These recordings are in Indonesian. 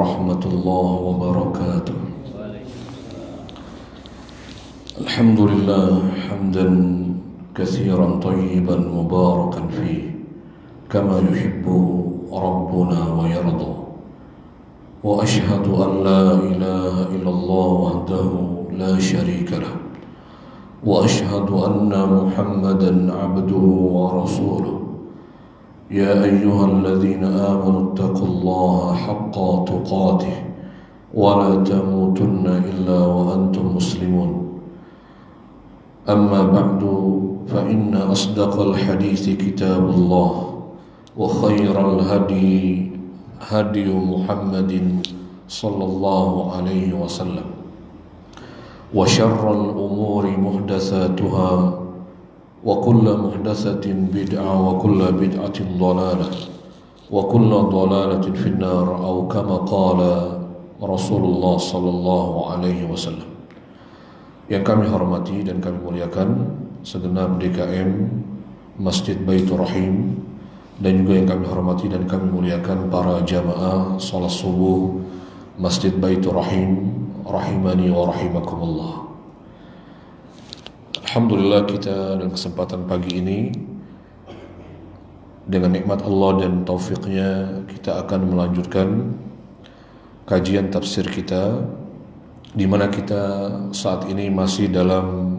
ورحمة الله وبركاته. الحمد لله حمدا كثيرا طيبا مباركا فيه كما يحب ربنا ويرضى، وأشهد أن لا إله إلا الله وحده لا شريك له، وأشهد أن محمدا عبده ورسوله. يا أيها الذين آمنوا اتقوا الله حق تقاته ولا تموتن إلا وأنتم مسلمون. أما بعد فإن أصدق الحديث كتاب الله، وخير الهدي هدي محمد صلى الله عليه وسلم، وشر الأمور محدثاتها، وكل محدثة بدعة، وكل بدعة ضلالة، وكل ضلالة في النار، أو كما قال رسول الله صلى الله عليه وسلم. Yang kami hormati dan kami muliakan segenap DKM Masjid Baitur Rahim, dan juga yang kami hormati dan kami muliakan para jamaah salat subuh Masjid Baitur Rahim, rahimani wa rahimakumullah. Alhamdulillah, kita dalam kesempatan pagi ini dengan nikmat Allah dan taufiknya kita akan melanjutkan kajian tafsir kita, di mana kita saat ini masih dalam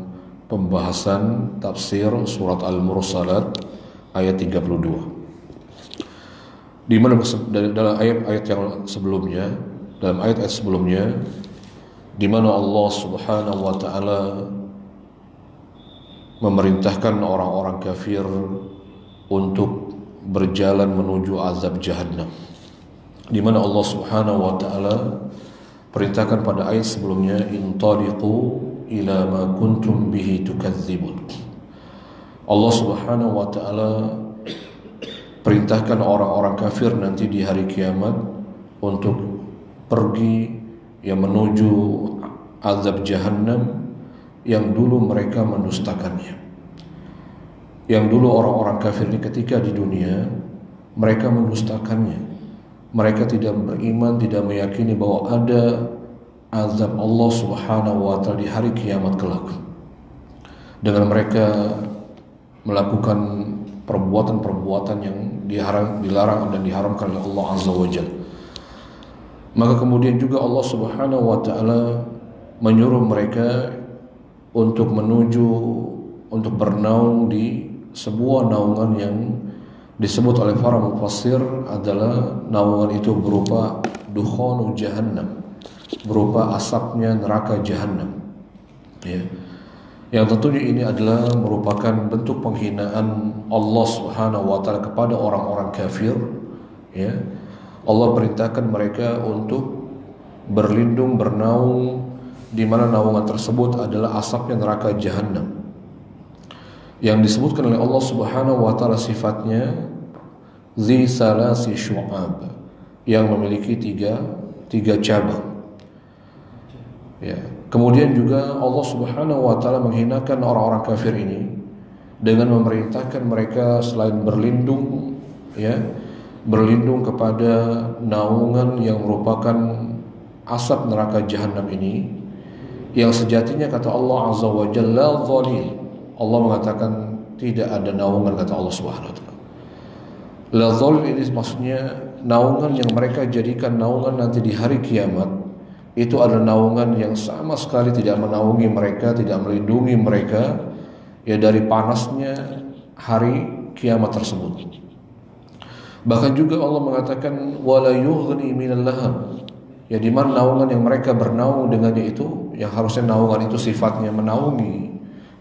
pembahasan tafsir surat Al-Mursalat ayat 32. Di mana dalam ayat-ayat yang sebelumnya, dalam ayat-ayat sebelumnya, di mana Allah Subhanahu wa taala memerintahkan orang-orang kafir untuk berjalan menuju azab jahannam. Di mana Allah Subhanahu wa taala perintahkan pada ayat sebelumnya, intaliqu ila ma kuntum bihi tukadzibun. Allah Subhanahu wa taala perintahkan orang-orang kafir nanti di hari kiamat untuk pergi menuju azab jahannam yang dulu mereka mendustakannya. Yang dulu orang-orang kafir ini ketika di dunia mereka mendustakannya. Mereka tidak beriman, tidak meyakini bahwa ada azab Allah Subhanahu wa taala di hari kiamat kelak. Dengan mereka melakukan perbuatan-perbuatan yang dilarang dan diharamkan oleh Allah Azza wa Jalla. Maka kemudian juga Allah Subhanahu wa taala menyuruh mereka untuk bernaung di sebuah naungan yang disebut oleh para mufassir adalah naungan itu berupa dukhanu jahannam, berupa asapnya neraka jahannam. Yang tentunya ini adalah merupakan bentuk penghinaan Allah Subhanahu wa taala kepada orang-orang kafir. Allah perintahkan mereka untuk berlindung, bernaung, di mana naungan tersebut adalah asapnya neraka jahannam. Yang disebutkan oleh Allah Subhanahu wa taala sifatnya zi salasi syu'ab, yang memiliki tiga cabang. Kemudian juga Allah Subhanahu wa taala menghinakan orang-orang kafir ini dengan memerintahkan mereka selain berlindung kepada naungan yang merupakan asap neraka jahanam ini, yang sejatinya kata Allah Azza wa Jalla dhalil. Allah mengatakan tidak ada naungan, kata Allah Subhanahu wa taala. La dhalil ini maksudnya naungan yang mereka jadikan naungan nanti di hari kiamat, itu adalah naungan yang sama sekali tidak menaungi mereka, tidak melindungi mereka dari panasnya hari kiamat tersebut. Bahkan juga Allah mengatakan wala yughni minal lahab, di mana naungan yang mereka bernaung dengannya itu, yang harusnya naungan itu sifatnya menaungi,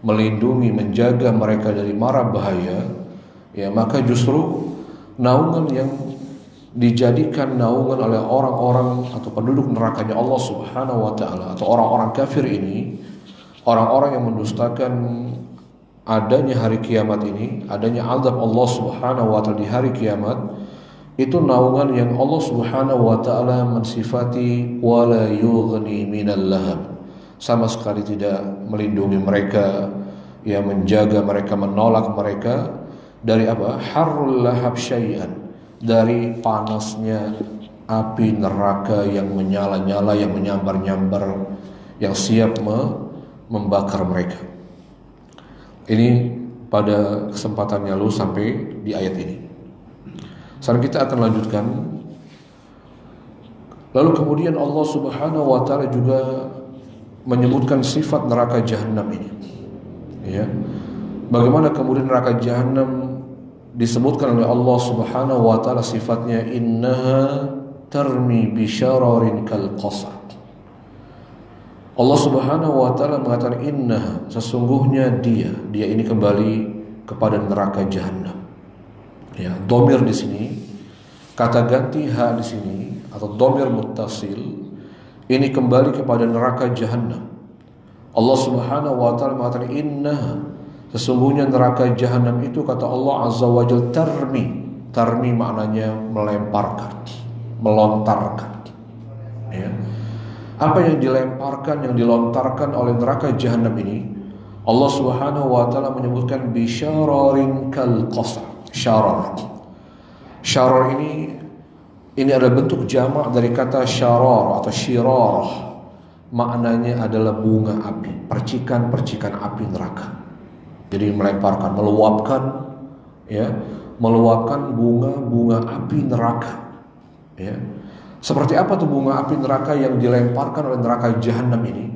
melindungi, menjaga mereka dari mara bahaya, maka justru naungan yang dijadikan naungan oleh orang-orang atau penduduk nerakanya Allah Subhanahu wa taala atau orang-orang kafir ini, orang-orang yang mendustakan adanya hari kiamat ini, adanya azab Allah Subhanahu wa taala di hari kiamat, itu naungan yang Allah Subhanahu wa taala mensifati wala yughni minal lahab, sama sekali tidak melindungi mereka, menjaga mereka, menolak mereka dari harrul lahab syai'an, dari panasnya api neraka yang menyala-nyala, yang menyambar-nyambar, yang siap membakar mereka. Ini pada kesempatan yang lalu sampai di ayat ini. Sekarang kita akan lanjutkan. Lalu kemudian Allah Subhanahu wa taala juga menyebutkan sifat neraka jahanam ini. Ya. Bagaimana kemudian neraka jahanam disebutkan oleh Allah Subhanahu wa taala sifatnya, innaha tarmi bisyararin kal qasar. Allah Subhanahu wa taala mengatakan innaha, sesungguhnya dia ini kembali kepada neraka jahanam. Ya, dhamir di sini, kata ganti ha di sini atau dhamir muttasil ini kembali kepada neraka jahanam. Allah Subhanahu wa taala mengatakan innaha, sesungguhnya neraka jahanam itu, kata Allah Azza wa Jalla, tarmi maknanya melemparkan, melontarkan. Ya. Apa yang dilemparkan, yang dilontarkan oleh neraka jahanam ini, Allah Subhanahu wa taala menyebutkan bisyararin kal qasar. Syarar ini adalah bentuk jamak dari kata syarar atau syirar. Maknanya adalah bunga api, percikan-percikan api neraka. Jadi melemparkan, meluapkan bunga-bunga api neraka. Ya. Seperti apa tuh bunga api neraka yang dilemparkan oleh neraka jahanam ini?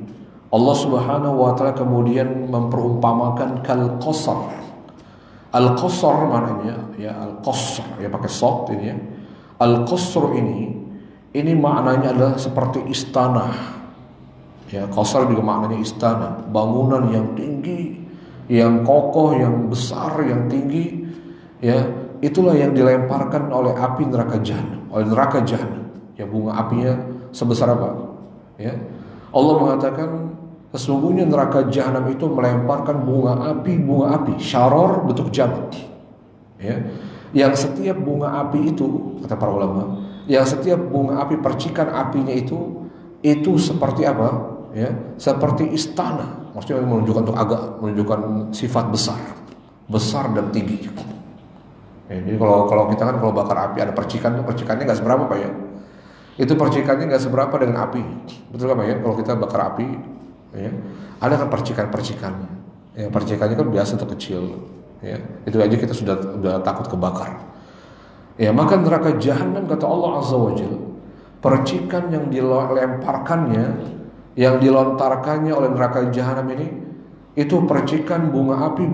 Allah Subhanahu wa taala kemudian memperumpamakan kal qasar. Al qasar maknanya al qasr pakai shad ini ya. Al qasr ini maknanya adalah seperti istana. Ya, qasar juga maknanya istana, bangunan yang tinggi, yang kokoh, yang besar, yang tinggi. Ya, itulah yang dilemparkan oleh api neraka jahanam. Ya, bunga apinya sebesar apa? Ya. Allah mengatakan sesungguhnya neraka jahanam itu melemparkan bunga api, syarar bentuk jamak. Ya. Yang setiap bunga api itu, kata para ulama, yang setiap bunga api, percikan apinya itu seperti apa? Ya, seperti istana. Maksudnya menunjukkan sifat besar dan tinggi. Ya, jadi kalau kita kan kalau bakar api ada percikannya nggak seberapa Pak ya. Itu percikannya nggak seberapa dengan api, betul kan Pak ya? Kalau kita bakar api, ya, ada kan percikannya. Ya, percikannya kan biasa atau kecil, ya. Itu aja kita sudah takut kebakar. Ya, maka neraka jahanam, kata Allah Azza wa Jalla, percikan yang dilemparkannya, yang dilontarkannya oleh neraka jahanam ini, itu percikan bunga api,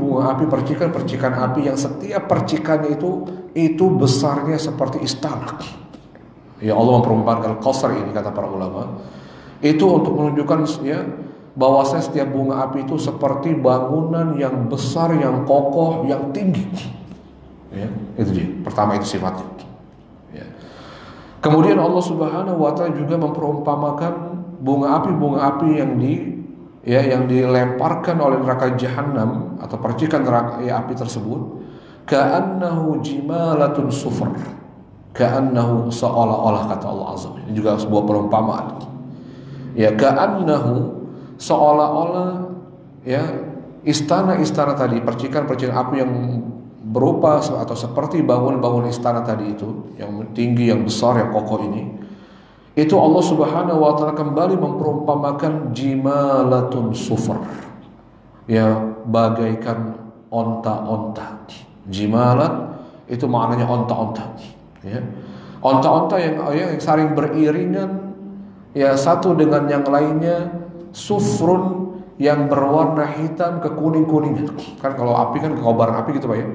percikan api yang setiap percikannya itu besarnya seperti istana. Ya, Allah memperumpamakan qasar ini, kata para ulama, itu untuk menunjukkan ya bahwasanya setiap bunga api itu seperti bangunan yang besar, yang kokoh, yang tinggi. Ya, itu dia. Pertama itu sifatnya. Ya. Kemudian Allah Subhanahu wa taala juga memperumpamakan bunga api yang dilemparkan oleh neraka jahanam atau percikan neraka api tersebut, ka'annahu jimalatun sufr. Ka'annahu, seolah-olah, kata Allah Azza wa Jalla. Ini juga sebuah perumpamaan. Ya, ka'annahu, seolah-olah ya istana-istana tadi, percikan-percikan api yang berupa atau seperti bangunan-bangunan istana tadi itu, yang tinggi, yang besar, yang kokoh ini, itu Allah Subhanahu wa taala kembali memperumpamakan jimalatun sufr. Ya, bagaikan onta-onta. Jimalat itu maknanya onta-onta. Ya. Onta-onta yang saling beriringan, ya, satu dengan yang lainnya, sufrun, yang berwarna hitam ke kuning-kuningan. Kan kalau api kan kobaran api gitu Pak ya.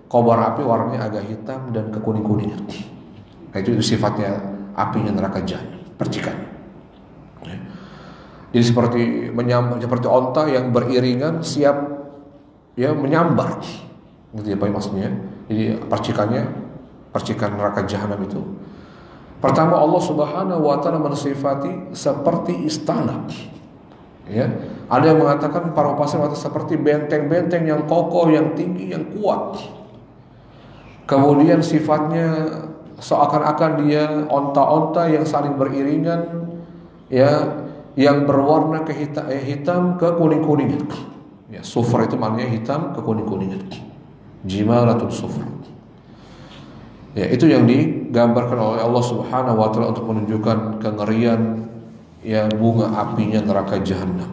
Kobaran api warnanya agak hitam dan ke kuning-kuningan. Nah, itu sifatnya apinya neraka jahanam, percikannya. Ya. Jadi seperti onta yang beriringan siap ya menyambar. Gitu ya Pak maksudnya. Jadi percikan neraka jahanam itu. Pertama, Allah Subhanahu wa taala mensifati seperti istana. Ya, ada yang mengatakan, para upasar mengatakan seperti benteng-benteng yang kokoh, yang tinggi, yang kuat. Kemudian sifatnya seakan-akan dia onta-onta yang saling beriringan, ya, yang berwarna hitam ke kuning-kuningan. Ya, sufur itu maknanya hitam ke kuning-kuningan. Jimalatun sufur. Ya, itu yang digambarkan oleh Allah Subhanahu wa taala untuk menunjukkan kengerian ya bunga apinya neraka jahanam.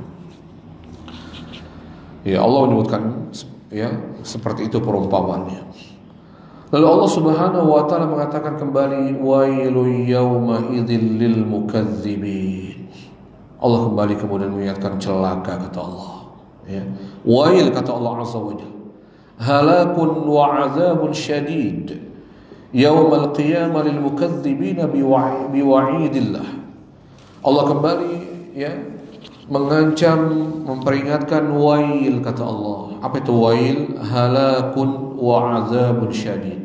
Ya, Allah menyebutkan ya seperti itu perumpamaannya. Lalu Allah Subhanahu wa taala mengatakan kembali wailul yauma idzil lil mukadzibin. Allah kembali kemudian mengingatkan celaka kata Allah. Ya. Wail kata Allah Azza wa Jalla. Halakun wa azabun syadid. Yaumal qiyamah lil mukadzibina biwa'idillah. Allah kembali ya mengancam, memperingatkan wail kata Allah. Apa itu wail? Halakun wa azabun syadid.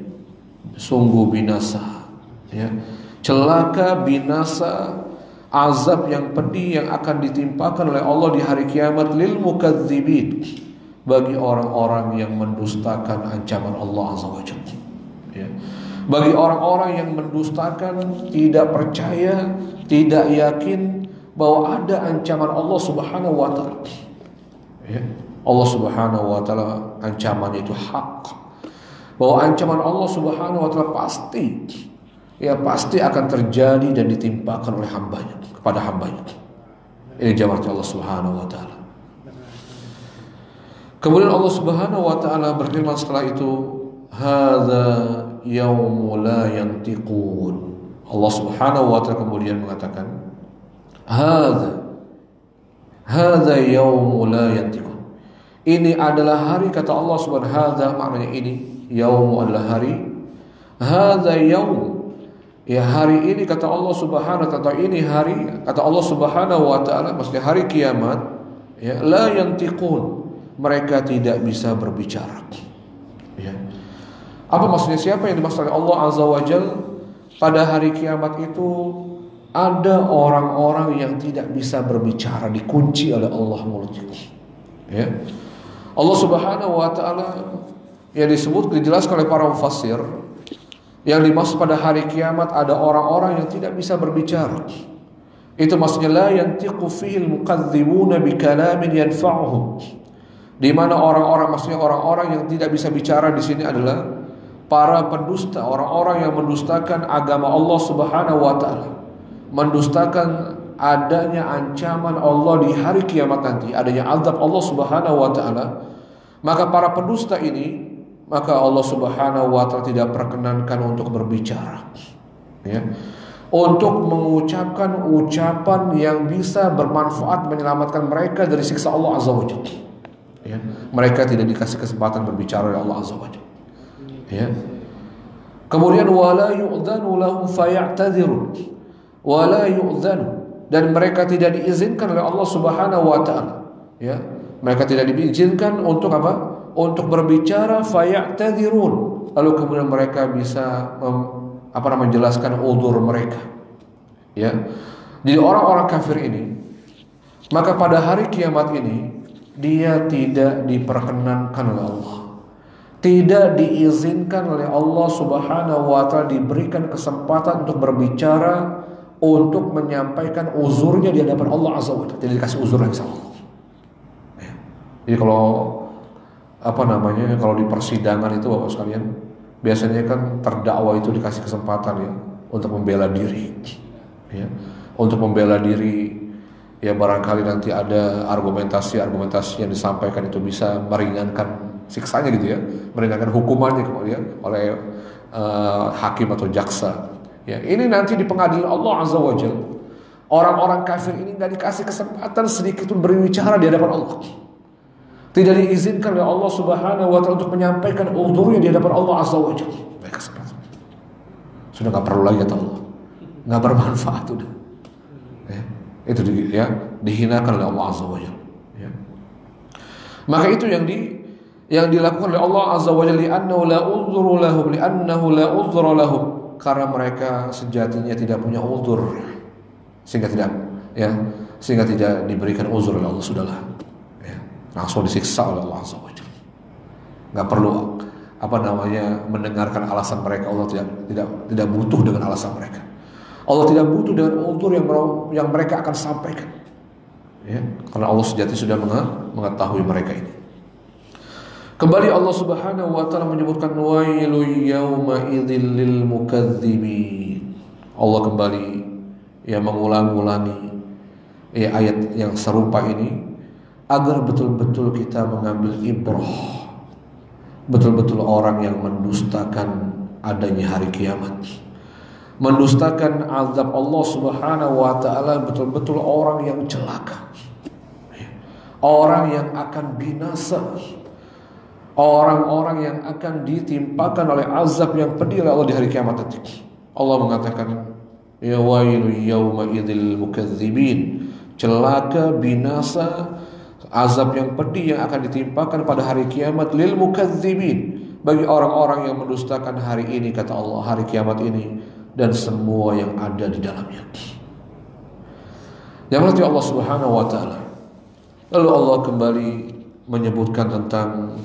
Sungguh binasa ya. Celaka, binasa, azab yang pedih yang akan ditimpakan oleh Allah di hari kiamat lil mukadzibin, bagi orang-orang yang mendustakan ancaman Allah Azza wa Jalla ya. Bagi orang-orang yang mendustakan, tidak percaya, tidak yakin bahwa ada ancaman Allah Subhanahu wa taala. Ya. Allah Subhanahu wa taala ancamannya itu hak. Bahwa ancaman Allah Subhanahu wa taala pasti akan terjadi dan ditimpakan oleh hambanya kepada hambanya. Ini jawaban Allah Subhanahu wa taala. Kemudian Allah Subhanahu wa taala berfirman setelah itu, hadza yaumu la yantiqun. Allah Subhanahu wa taala kemudian mengatakan, hadza yaumu la yantiqun. Ini adalah hari kata Allah Subhanahu wa taala, maknanya ini yaumu adalah hari. Hadza yaum, ya hari ini kata Allah Subhanahu wa taala, ini hari kata Allah Subhanahu wa taala, maksudnya hari kiamat ya, la yantiqun, mereka tidak bisa berbicara ya. Apa maksudnya? Siapa yang dimaksud oleh Allah Azza wa Jalla? Pada hari kiamat itu ada orang-orang yang tidak bisa berbicara, dikunci oleh Allah mulutnya ya. Allah Subhanahu wa taala yang dijelaskan oleh para mufassir, yang dimaksud pada hari kiamat ada orang-orang yang tidak bisa berbicara. Itu maksudnya la yantiqu fihil mukadzibuna bikalamin yanfa'uhum. Di mana maksudnya orang-orang yang tidak bisa bicara di sini adalah para pendusta, orang-orang yang mendustakan agama Allah Subhanahu wa taala, mendustakan adanya ancaman Allah di hari kiamat nanti, adanya azab Allah Subhanahu wa taala. Maka para pendusta ini, maka Allah Subhanahu wa taala tidak perkenankan untuk berbicara ya, untuk mengucapkan ucapan yang bisa bermanfaat menyelamatkan mereka dari siksa Allah Azza wa Jalla ya. Mereka tidak dikasih kesempatan berbicara oleh Allah Azza wa Jalla ya. Kemudian wala yu'dzanu lahum faya'tadzirun, wala yu'dzanu, dan mereka tidak diizinkan oleh Allah Subhanahu wa taala ya. Mereka tidak diizinkan untuk apa? Untuk berbicara, faya'tadzirun, lalu kemudian mereka bisa menjelaskan udzur mereka ya. Jadi orang-orang kafir ini, maka pada hari kiamat ini dia tidak diperkenankan oleh Allah, tidak diizinkan oleh Allah Subhanahu wa taala, diberikan kesempatan untuk berbicara, untuk menyampaikan uzurnya di hadapan Allah Azza wa Jalla. Tidak dikasih uzur lagi sama Allah ya. Jadi kalau di persidangan itu Bapak sekalian, biasanya kan terdakwa itu dikasih kesempatan ya untuk membela diri ya. Untuk membela diri ya, barangkali nanti ada argumentasi yang disampaikan itu bisa meringankan siksanya gitu ya, meringankan hukumannya kemudian oleh hakim atau jaksa ya. Ini nanti di pengadilan Allah Azza wa Jalla, orang-orang kafir ini gak dikasih kesempatan sedikit pun berbicara di hadapan Allah. Tidak diizinkan oleh Allah Subhanahu wa taala untuk menyampaikan udzurnya di hadapan Allah Azza wa Jalla. Baik, kesempatan sudah gak perlu lagi kata Allah, gak bermanfaat udah ya. Itu dihinakan oleh Allah Azza wa Jalla ya. Maka itu yang dilakukan oleh Allah Azza wa Jalla, li'annahu la uzra lahum, karena mereka sejatinya tidak punya uzur, sehingga tidak diberikan uzur oleh Allah. Sudahlah ya, langsung disiksa oleh Allah Azza wa Jalla. Enggak perlu mendengarkan alasan mereka. Allah tidak butuh dengan alasan mereka. Allah tidak butuh dengan uzur yang mereka akan sampaikan ya, karena Allah sejati sudah mengetahui mereka ini. Kembali Allah Subhanahu wa taala menyebutkan wailul yauma idzil lil mukadzibin. Allah kembali mengulang-ulangi ayat yang serupa ini agar betul-betul kita mengambil ibrah. Betul-betul orang yang mendustakan adanya hari kiamat, mendustakan azab Allah Subhanahu wa taala, betul-betul orang yang celaka, orang yang akan binasa, orang-orang yang akan ditimpakan oleh azab yang pedih oleh Allah di hari kiamat nanti. Allah mengatakan, ya wailu yauma idzil mukadzibin, celaka, binasa, azab yang pedih yang akan ditimpakan pada hari kiamat lil mukadzibin, bagi orang-orang yang mendustakan hari ini, kata Allah, hari kiamat ini dan semua yang ada di dalamnya. Yang berarti Allah Subhanahu wa taala. Lalu Allah kembali menyebutkan tentang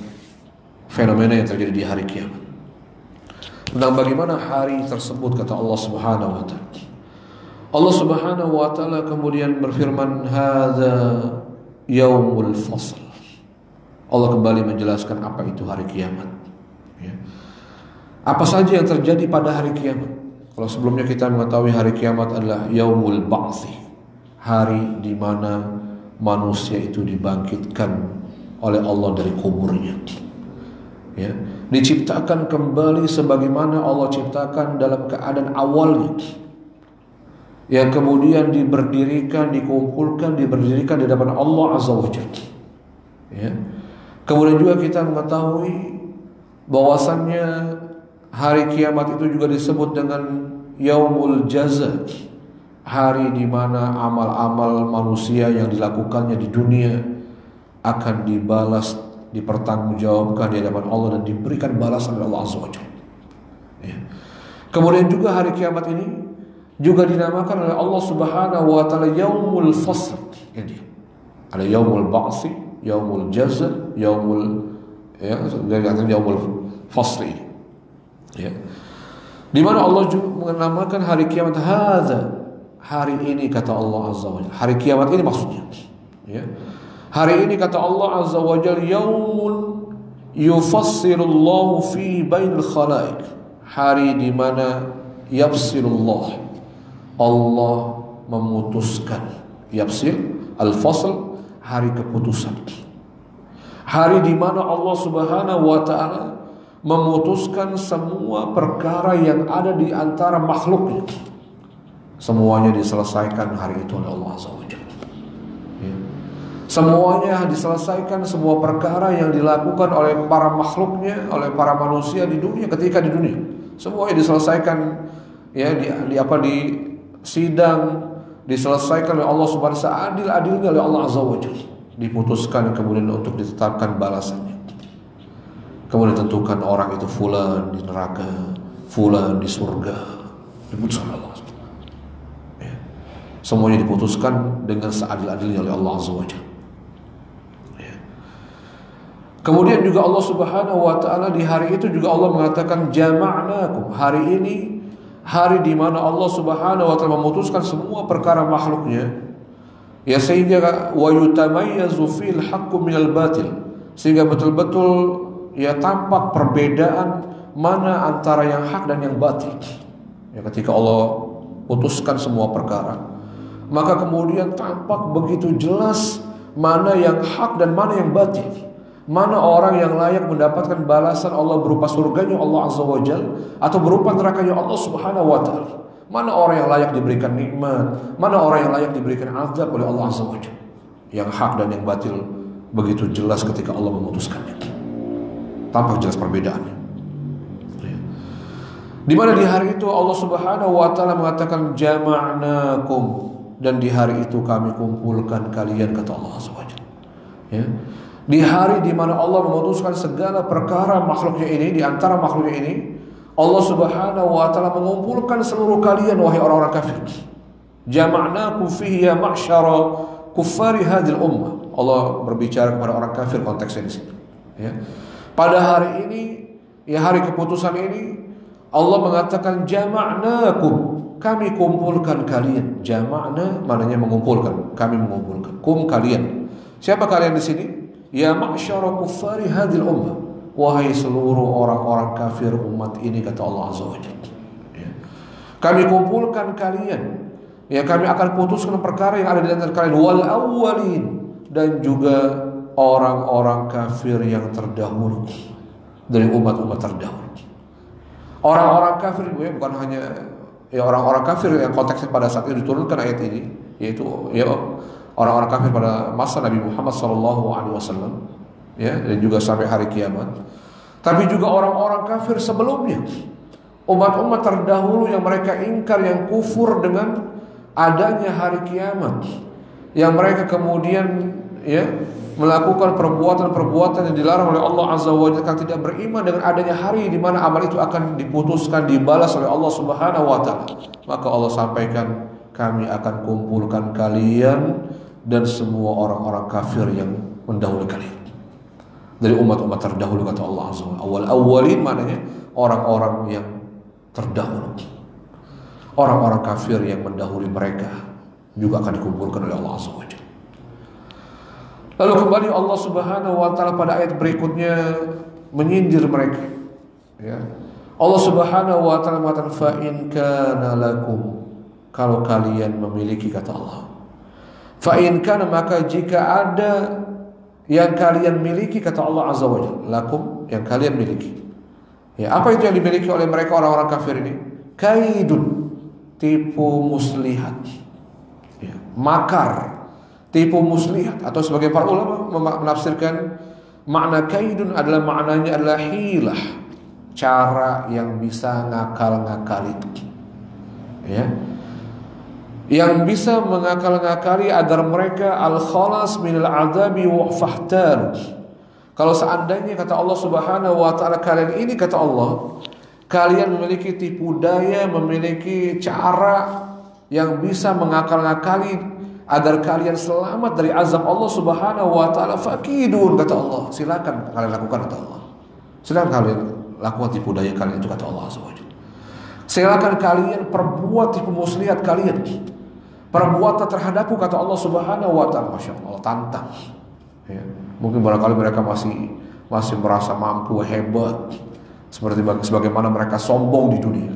fenomena yang terjadi di hari kiamat, tentang bagaimana hari tersebut, kata Allah Subhanahu wa taala. Allah Subhanahu wa taala kemudian berfirman, hadza yaumul fasl. Allah kembali menjelaskan apa itu hari kiamat. Apa saja yang terjadi pada hari kiamat. Kalau sebelumnya kita mengetahui hari kiamat adalah yaumul ba'tsi, hari di mana manusia itu dibangkitkan oleh Allah dari kuburnya. Diciptakan kembali sebagaimana Allah ciptakan dalam keadaan awalnya, yang kemudian diberdirikan, dikumpulkan, diberdirikan di hadapan Allah Azza wa Jalla. Kemudian juga kita mengetahui bahwasannya hari kiamat itu juga disebut dengan yaumul jaza, hari di mana amal-amal manusia yang dilakukannya di dunia akan dibalas, dipertanggungjawabkan di hadapan Allah dan diberikan balasan oleh Allah Azza wa Jalla. Kemudian juga hari kiamat ini juga dinamakan oleh Allah Subhanahu wa taala yaumul fasl. Ini ada yaumul ba'tsi, yaumul jaza, yaumul fasl ini. Di mana Allah juga menamakan hari kiamat hadza, hari ini, kata Allah Azza wa Jalla. Hari kiamat ini maksudnya, hari ini, kata Allah Azza wa Jalla, yaumun yufassirullahu fi bainal khalaiq, hari di mana yafsirullah, Allah memutuskan, yafsir al-fasl, hari keputusan, hari di mana Allah Subhanahu wa taala memutuskan semua perkara yang ada di antara makhluknya. Semuanya diselesaikan hari itu oleh Allah Azza wa Jalla. Semuanya diselesaikan, semua perkara yang dilakukan oleh para makhluknya, oleh para manusia di dunia, ketika di dunia, semuanya diselesaikan di sidang, diselesaikan oleh Allah Subhanahu wa taala, adil-adilnya oleh Allah Azza wa Jalla, diputuskan kemudian untuk ditetapkan balasannya. Kemudian tentukan orang itu fulan di neraka, fulan di surga, diputuskan Allah. Semuanya diputuskan dengan seadil-adilnya oleh Allah Azza wa Jalla. Kemudian juga Allah Subhanahu wa taala di hari itu juga Allah mengatakan jama'nakum, hari ini hari di mana Allah Subhanahu wa taala memutuskan semua perkara makhluknya, sehingga wa yutamayyazu fil haqqu minal batil, sehingga betul-betul tampak perbedaan mana antara yang hak dan yang batil. Ketika Allah putuskan semua perkara, maka kemudian tampak begitu jelas mana yang hak dan mana yang batil, mana orang yang layak mendapatkan balasan Allah berupa surganya Allah Azza wa Jalla atau berupa nerakanya Allah Subhanahu wa taala, mana orang yang layak diberikan nikmat, mana orang yang layak diberikan azab oleh Allah Azza wa Jalla. Yang hak dan yang batil begitu jelas ketika Allah memutuskannya, tampak jelas perbedaannya. Di mana di hari itu Allah Subhanahu wa taala mengatakan jama'nakum, dan di hari itu kami kumpulkan kalian, kata Allah Azza wa Jalla. Di hari di mana Allah memutuskan segala perkara makhluknya ini, di antara makhluknya ini Allah Subhanahu wa taala mengumpulkan seluruh kalian wahai orang-orang kafir. Jama'nakum fihi ya ma'syara kuffari hadhil ummah. Allah berbicara kepada orang kafir konteksnya di sini. Pada hari ini, hari keputusan ini, Allah mengatakan jama'nakum, kami kumpulkan kalian. Jama'na maknanya mengumpulkan, kami mengumpulkan. Kum kalian. Siapa kalian di sini? ya ma'syara kuffari hadhil ummah, wahai seluruh orang-orang kafir umat ini, kata Allah Azza wa Jalla, ya, kami kumpulkan kalian, ya kami akan putuskan perkara yang ada di antara kalian, wal awwalin, dan juga orang-orang kafir yang terdahulu dari umat-umat terdahulu. Orang-orang kafir bukan hanya ya orang-orang kafir yang konteksnya pada saat itu diturunkan ayat ini, yaitu ya orang-orang kafir pada masa Nabi Muhammad SAW, ya, dan juga sampai hari kiamat. Tapi juga orang-orang kafir sebelumnya, umat-umat terdahulu yang mereka ingkar, yang kufur dengan adanya hari kiamat, yang mereka kemudian ya melakukan perbuatan-perbuatan yang dilarang oleh Allah Azza wa Jalla, karena tidak beriman dengan adanya hari di mana amal itu akan diputuskan, dibalas oleh Allah Subhanahu wa taala. Maka Allah sampaikan, kami akan kumpulkan kalian dan semua orang-orang kafir yang mendahului kalian dari umat-umat terdahulu, kata Allah Azza wa Jalla. Awal awalin maknanya orang-orang yang terdahulu. Orang-orang kafir yang mendahului mereka juga akan dikumpulkan oleh Allah Azza wa Jalla. Lalu kembali Allah Subhanahu wa taala pada ayat berikutnya menyindir mereka. Ya. Allah Subhanahu wa taala mengatakan, fa in kana lakum, kalau kalian memiliki, kata Allah. Fa in kana, maka jika ada yang kalian miliki, kata Allah Azza wa Jalla, lakum, yang kalian miliki. Ya, apa itu yang dimiliki oleh mereka orang-orang kafir ini? Kaidun, tipu muslihat. Ya, makar, tipu muslihat, atau sebagai para ulama menafsirkan makna kaidun adalah maknanya adalah hilah, cara yang bisa ngakal-ngakali, ya, yang bisa mengakal-ngakali agar mereka al-khalas minal adabi wa fahtar. Kalau seandainya, kata Allah Subhanahu wa taala, kalian ini, kata Allah, kalian memiliki tipu daya, memiliki cara yang bisa mengakal-ngakali agar kalian selamat dari azab Allah Subhanahu wa taala, fakidun, kata Allah, silakan kalian lakukan, kata Allah. Silakan kalian lakukan tipu daya kalian itu, kata Allah Azza wa Jalla. Silakan kalian perbuat tipu muslihat kalian, perbuatan terhadapku, kata Allah Subhanahu wa taala. Masya Allah, tantang. Ya. Mungkin barangkali mereka masih merasa mampu, hebat, seperti sebagaimana mereka sombong di dunia.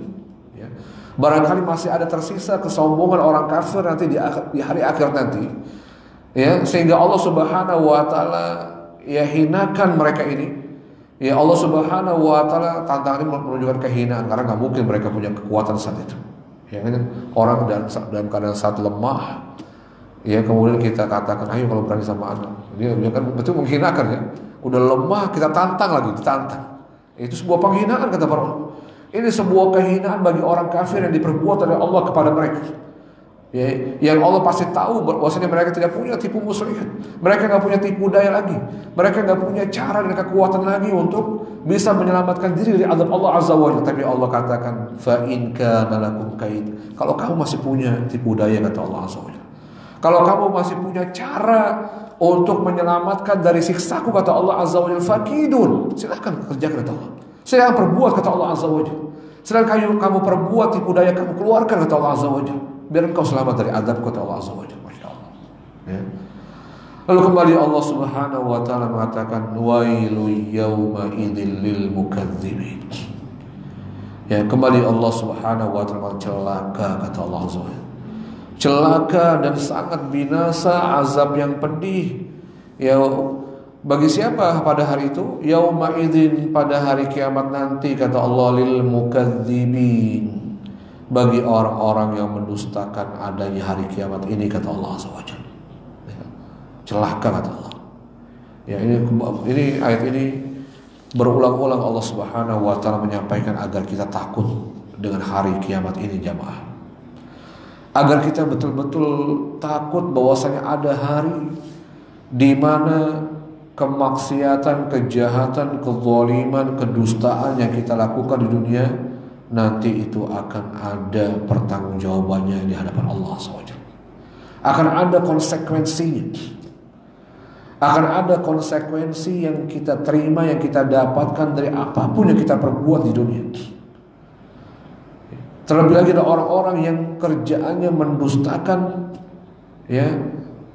Barangkali masih ada tersisa kesombongan orang kafir nanti di hari akhir nanti, ya, sehingga Allah Subhanahu wa taala ya hinakan mereka ini. Ya, Allah Subhanahu wa taala tantangan ini menunjukkan kehinaan, karena nggak mungkin mereka punya kekuatan saat itu. Ya, orang dalam keadaan saat lemah, ya, kemudian kita katakan, ayo kalau berani sama anak, dia kan betul menghinakan, ya. Udah lemah kita tantang lagi, ditantang. Itu sebuah penghinaan, kata para ulama. Ini sebuah kehinaan bagi orang kafir yang diperbuat oleh Allah kepada mereka. Ya, yang Allah pasti tahu bahwasanya mereka tidak punya tipu muslihat. Mereka nggak punya tipu daya lagi. Mereka nggak punya cara dan kekuatan lagi untuk bisa menyelamatkan diri dari azab Allah Azza wa Jalla. Tapi Allah katakan, fa in kana lakum kaid. Kalau kamu masih punya tipu daya, kata Allah Azza wa Jalla, kalau kamu masih punya cara untuk menyelamatkan dari siksaku, kata Allah Azza wa Jalla, fakidun, silakan kerjakan, kata Allah. Silakan perbuat, kata Allah Azza wa Jalla. Silakan kamu perbuat tipu daya, kamu keluarkan, kata Allah Azza wa Jalla, biar engkau selamat dari azab, kata Allah Azza wa Jalla. Masya Allah. Ya. Lalu kembali Allah Subhanahu wa taala mengatakan, wailu yauma idzil lil mukadzibin. Ya, kembali Allah Subhanahu wa taala, celaka, kata Allah Azza wa Jalla. Celaka dan sangat binasa, azab yang pedih. Ya, bagi siapa pada hari itu? Yauma idzin, pada hari kiamat nanti, kata Allah, lil mukadzibin, bagi orang-orang yang mendustakan adanya hari kiamat ini, kata Allah Azza wa Jalla. Ya, celaka, kata Allah. Ya, ini ayat ini berulang-ulang Allah Subhanahu wa taala menyampaikan agar kita takut dengan hari kiamat ini, jamaah. Agar kita betul-betul takut bahwasanya ada hari di mana kemaksiatan, kejahatan, kezaliman, kedustaan yang kita lakukan di dunia nanti itu akan ada pertanggungjawabannya di hadapan Allah SWT. Akan ada konsekuensinya. Akan ada konsekuensi yang kita terima, yang kita dapatkan dari apapun yang kita perbuat di dunia. Terlebih lagi ada orang-orang yang kerjaannya mendustakan, ya,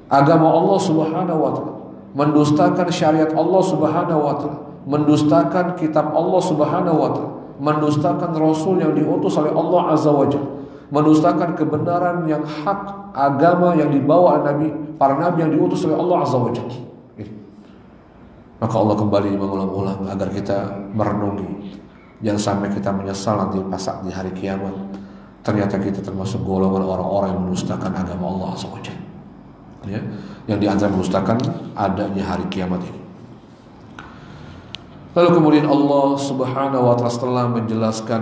agama Allah Subhanahu wa taala. mendustakan syariat Allah Subhanahu wa taala, mendustakan kitab Allah Subhanahu wa taala, mendustakan rasul yang diutus oleh Allah Azza wa Jalla, mendustakan kebenaran yang hak, agama yang dibawa oleh nabi, para nabi yang diutus oleh Allah Azza wa Jalla. Maka Allah kembali mengulang-ulang agar kita merenungi, jangan sampai kita menyesal nanti pas di hari kiamat ternyata kita termasuk golongan orang-orang yang mendustakan agama Allah Azza wa Jalla. Ya, yang diantara mendustakan adanya hari kiamat ini. Lalu kemudian Allah Subhanahu wa taala setelah menjelaskan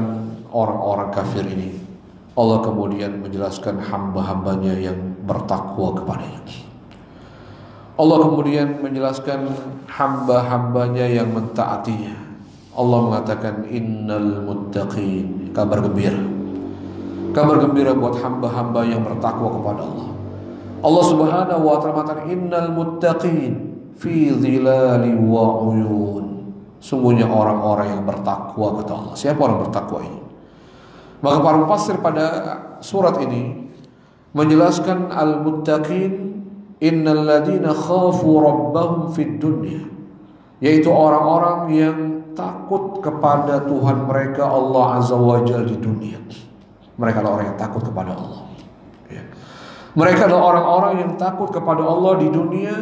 orang-orang kafir ini, Allah kemudian menjelaskan hamba-hambanya yang bertakwa kepadanya. Allah kemudian menjelaskan hamba-hambanya yang mentaatinya. Allah mengatakan innal muttaqin, kabar gembira. Kabar gembira buat hamba-hamba yang bertakwa kepada Allah. Allah Subhanahu wa taala mengatakan innal muttaqin fi dhilali wa uyun. Sungguhnya orang-orang yang bertakwa, kata Allah. Siapa orang bertakwa ini? Maka para mufassir pada surat ini menjelaskan al-muttaqin innal ladina khafu rabbahum fid dunya, yaitu orang-orang yang takut kepada Tuhan mereka Allah Azza wa Jalla di dunia. Mereka adalah orang yang takut kepada Allah. Ya. Mereka adalah orang-orang yang takut kepada Allah di dunia,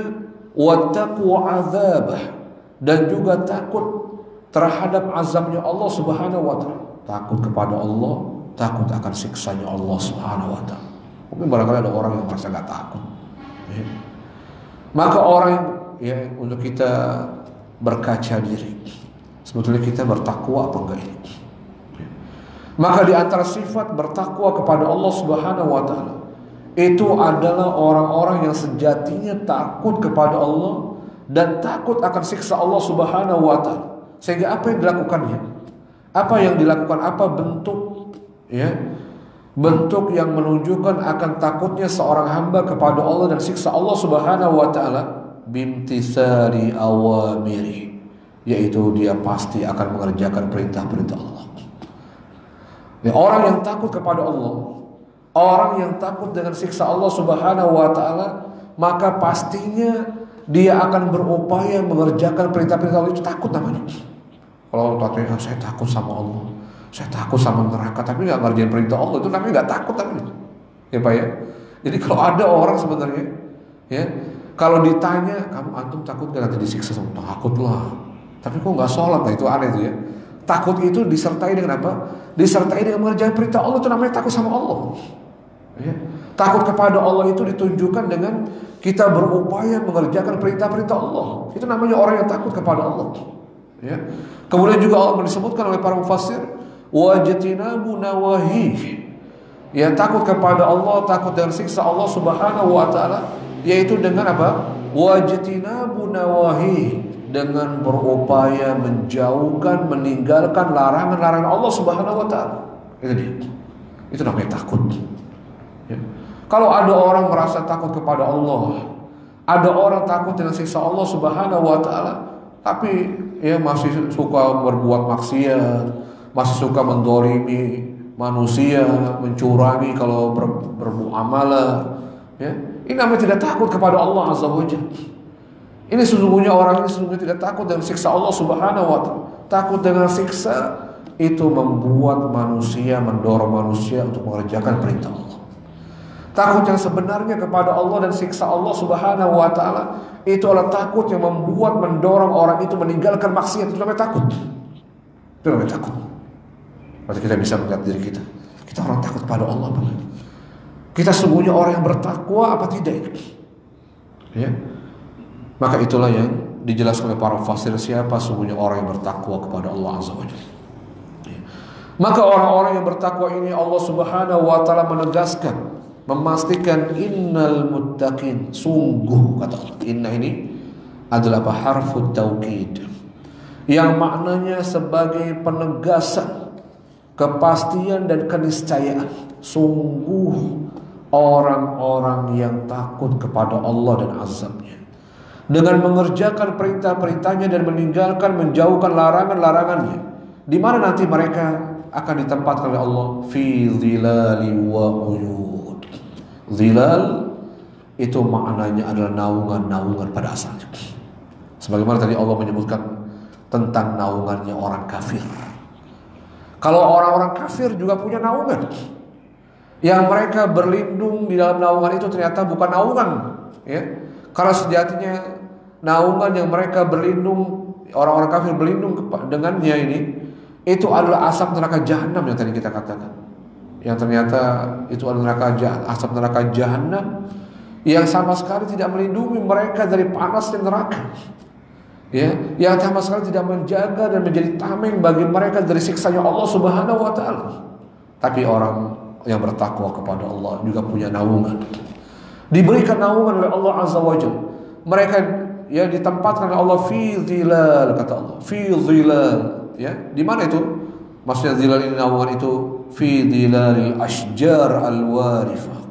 wattaqu azabah, dan juga takut terhadap azabnya Allah Subhanahu wa taala. Takut kepada Allah, takut akan siksanya Allah Subhanahu wa taala. Mungkin barangkali ada orang yang merasa gak takut. Ya. Maka orang ya, untuk kita berkaca diri, sebetulnya kita bertakwa apa enggak ini? Ya. Maka di antara sifat bertakwa kepada Allah Subhanahu wa taala itu adalah orang-orang yang sejatinya takut kepada Allah dan takut akan siksa Allah Subhanahu wa taala. Sehingga apa yang dilakukannya? Apa yang dilakukan? Apa bentuk ya? Bentuk yang menunjukkan akan takutnya seorang hamba kepada Allah dan siksa Allah Subhanahu wa taala, bimtisari awamiri, yaitu dia pasti akan mengerjakan perintah-perintah Allah. Ya, orang yang takut kepada Allah, orang yang takut dengan siksa Allah Subhanahu wa taala, maka pastinya dia akan berupaya mengerjakan perintah-perintah Allah. Itu takut namanya. Kalau katanya saya takut sama Allah, saya takut sama neraka, tapi nggak ngerjain perintah Allah, itu namanya nggak takut namanya. Ya Pak ya. Jadi kalau ada orang sebenarnya, ya kalau ditanya kamu antum takut nggak nanti disiksa? Takut lah. Tapi kok nggak sholat? Nah itu aneh itu ya. Takut itu disertai dengan apa? Disertai dengan mengerjakan perintah Allah, itu namanya takut sama Allah. Ya. Takut kepada Allah itu ditunjukkan dengan kita berupaya mengerjakan perintah-perintah Allah. Itu namanya orang yang takut kepada Allah. Ya. Kemudian juga Allah disebutkan oleh para mufassir wajtinabu nawahi. Ya, takut kepada Allah, takut dengan siksa Allah Subhanahu wa taala, yaitu dengan apa? Wajtinabu nawahi, dengan berupaya menjauhkan, meninggalkan larangan-larangan Allah Subhanahu wa taala. Itu dia. Itu namanya takut. Ya. Kalau ada orang merasa takut kepada Allah, ada orang takut dengan siksa Allah Subhanahu wa taala, tapi ya masih suka berbuat maksiat, masih suka mendolimi manusia, mencurangi kalau bermuamalah, ya. Ini namanya tidak takut kepada Allah Azza wa Jalla. Ini sesungguhnya orang ini sesungguhnya tidak takut dengan siksa Allah Subhanahu wa taala. Takut dengan siksa itu membuat manusia, mendorong manusia untuk mengerjakan perintah Allah. Takut yang sebenarnya kepada Allah dan siksa Allah Subhanahu wa taala itu adalah takut yang membuat, mendorong orang itu meninggalkan maksiat. Itu namanya takut. Itu namanya takut. Berarti kita bisa melihat diri kita. Kita orang takut kepada Allah apa? Kita sungguhnya orang yang bertakwa apa tidak? Ya. Maka itulah yang dijelaskan oleh para mufassir, siapa sungguhnya orang yang bertakwa kepada Allah Azza wa Jalla. Ya. Maka orang-orang yang bertakwa ini Allah Subhanahu wa taala menegaskan, memastikan innal muttaqin, sungguh kata Allah. Inna ini adalah harfu taukid yang maknanya sebagai penegasan, kepastian dan keniscayaan. Sungguh orang-orang yang takut kepada Allah dan azabnya, dengan mengerjakan perintah-perintahnya dan meninggalkan, menjauhkan larangan-larangannya. Di mana nanti mereka akan ditempatkan oleh Allah? Fi dhilali wa uyun. Zilal itu maknanya adalah naungan-naungan pada asalnya. Sebagaimana tadi Allah menyebutkan tentang naungannya orang kafir. Kalau orang-orang kafir juga punya naungan, yang mereka berlindung di dalam naungan itu ternyata bukan naungan, ya. Karena sejatinya naungan yang mereka berlindung, orang-orang kafir berlindung dengannya ini, itu adalah asap neraka jahanam yang tadi kita katakan. Yang ternyata itu adalah asap neraka jahanam yang sama sekali tidak melindungi mereka dari panasnya neraka. Ya, yang sama sekali tidak menjaga dan menjadi tameng bagi mereka dari siksanya Allah Subhanahu wa taala. Tapi orang yang bertakwa kepada Allah juga punya naungan. Diberikan naungan oleh Allah Azza wa Jalla. Mereka ya ditempatkan oleh Allah fi dhilal, kata Allah. Fi dhilal, ya. Di mana itu? Maksudnya dhilal ini, naungan itu fi dhilalil ashjar al-warifah.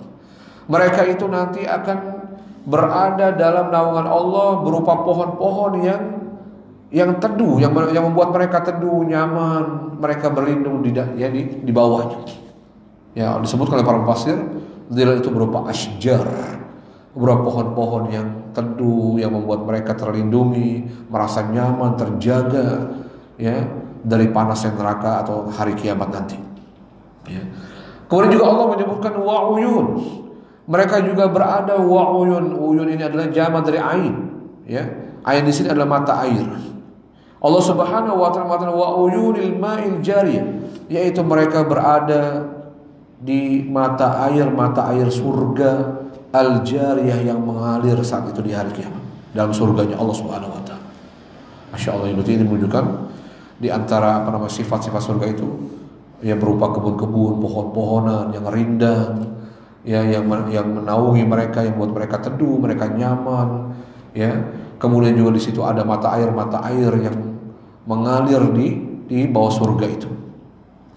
Mereka itu nanti akan berada dalam naungan Allah berupa pohon-pohon yang teduh, yang membuat mereka teduh, nyaman, mereka berlindung di bawahnya. Ya, disebutkan oleh para mufassir, dhilal itu berupa ashjar, berupa pohon-pohon yang teduh yang membuat mereka terlindungi, merasa nyaman, terjaga, ya, dari panasnya neraka atau hari kiamat nanti. Ya. Kemudian juga Allah menyebutkan wa'uyun. Mereka juga berada wa'uyun. Uyun ini adalah jamak dari ain, ya. Ain di sini adalah mata air. Allah Subhanahu wa taala mengatakan wa'uyunil ma'il jariyah, yaitu mereka berada di mata air surga al-jariyah yang mengalir saat itu di hari kiamat dalam surganya Allah Subhanahu wa taala. Masya Allah, ini menunjukkan di antara sifat-sifat surga itu ya berupa kebun-kebun, pohon-pohonan yang rindang, ya, yang menaungi mereka, yang buat mereka teduh, mereka nyaman, ya. Kemudian juga di situ ada mata air yang mengalir di bawah surga itu.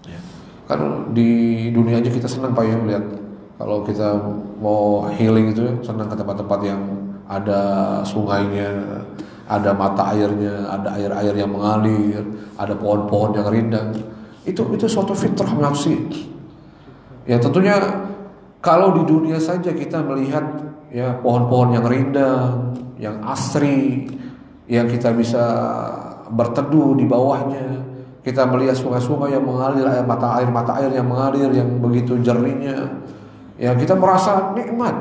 Ya. Kan di dunia aja kita senang Pak ya melihat kalau kita mau healing itu senang ke tempat-tempat yang ada sungainya, ada mata airnya, ada air-air yang mengalir, ada pohon-pohon yang rindang. Itu suatu fitrah manusia. Ya tentunya kalau di dunia saja kita melihat ya pohon-pohon yang rindang, yang asri, yang kita bisa berteduh di bawahnya, kita melihat sungai-sungai yang mengalir, mata air yang mengalir yang begitu jernihnya, ya kita merasa nikmat,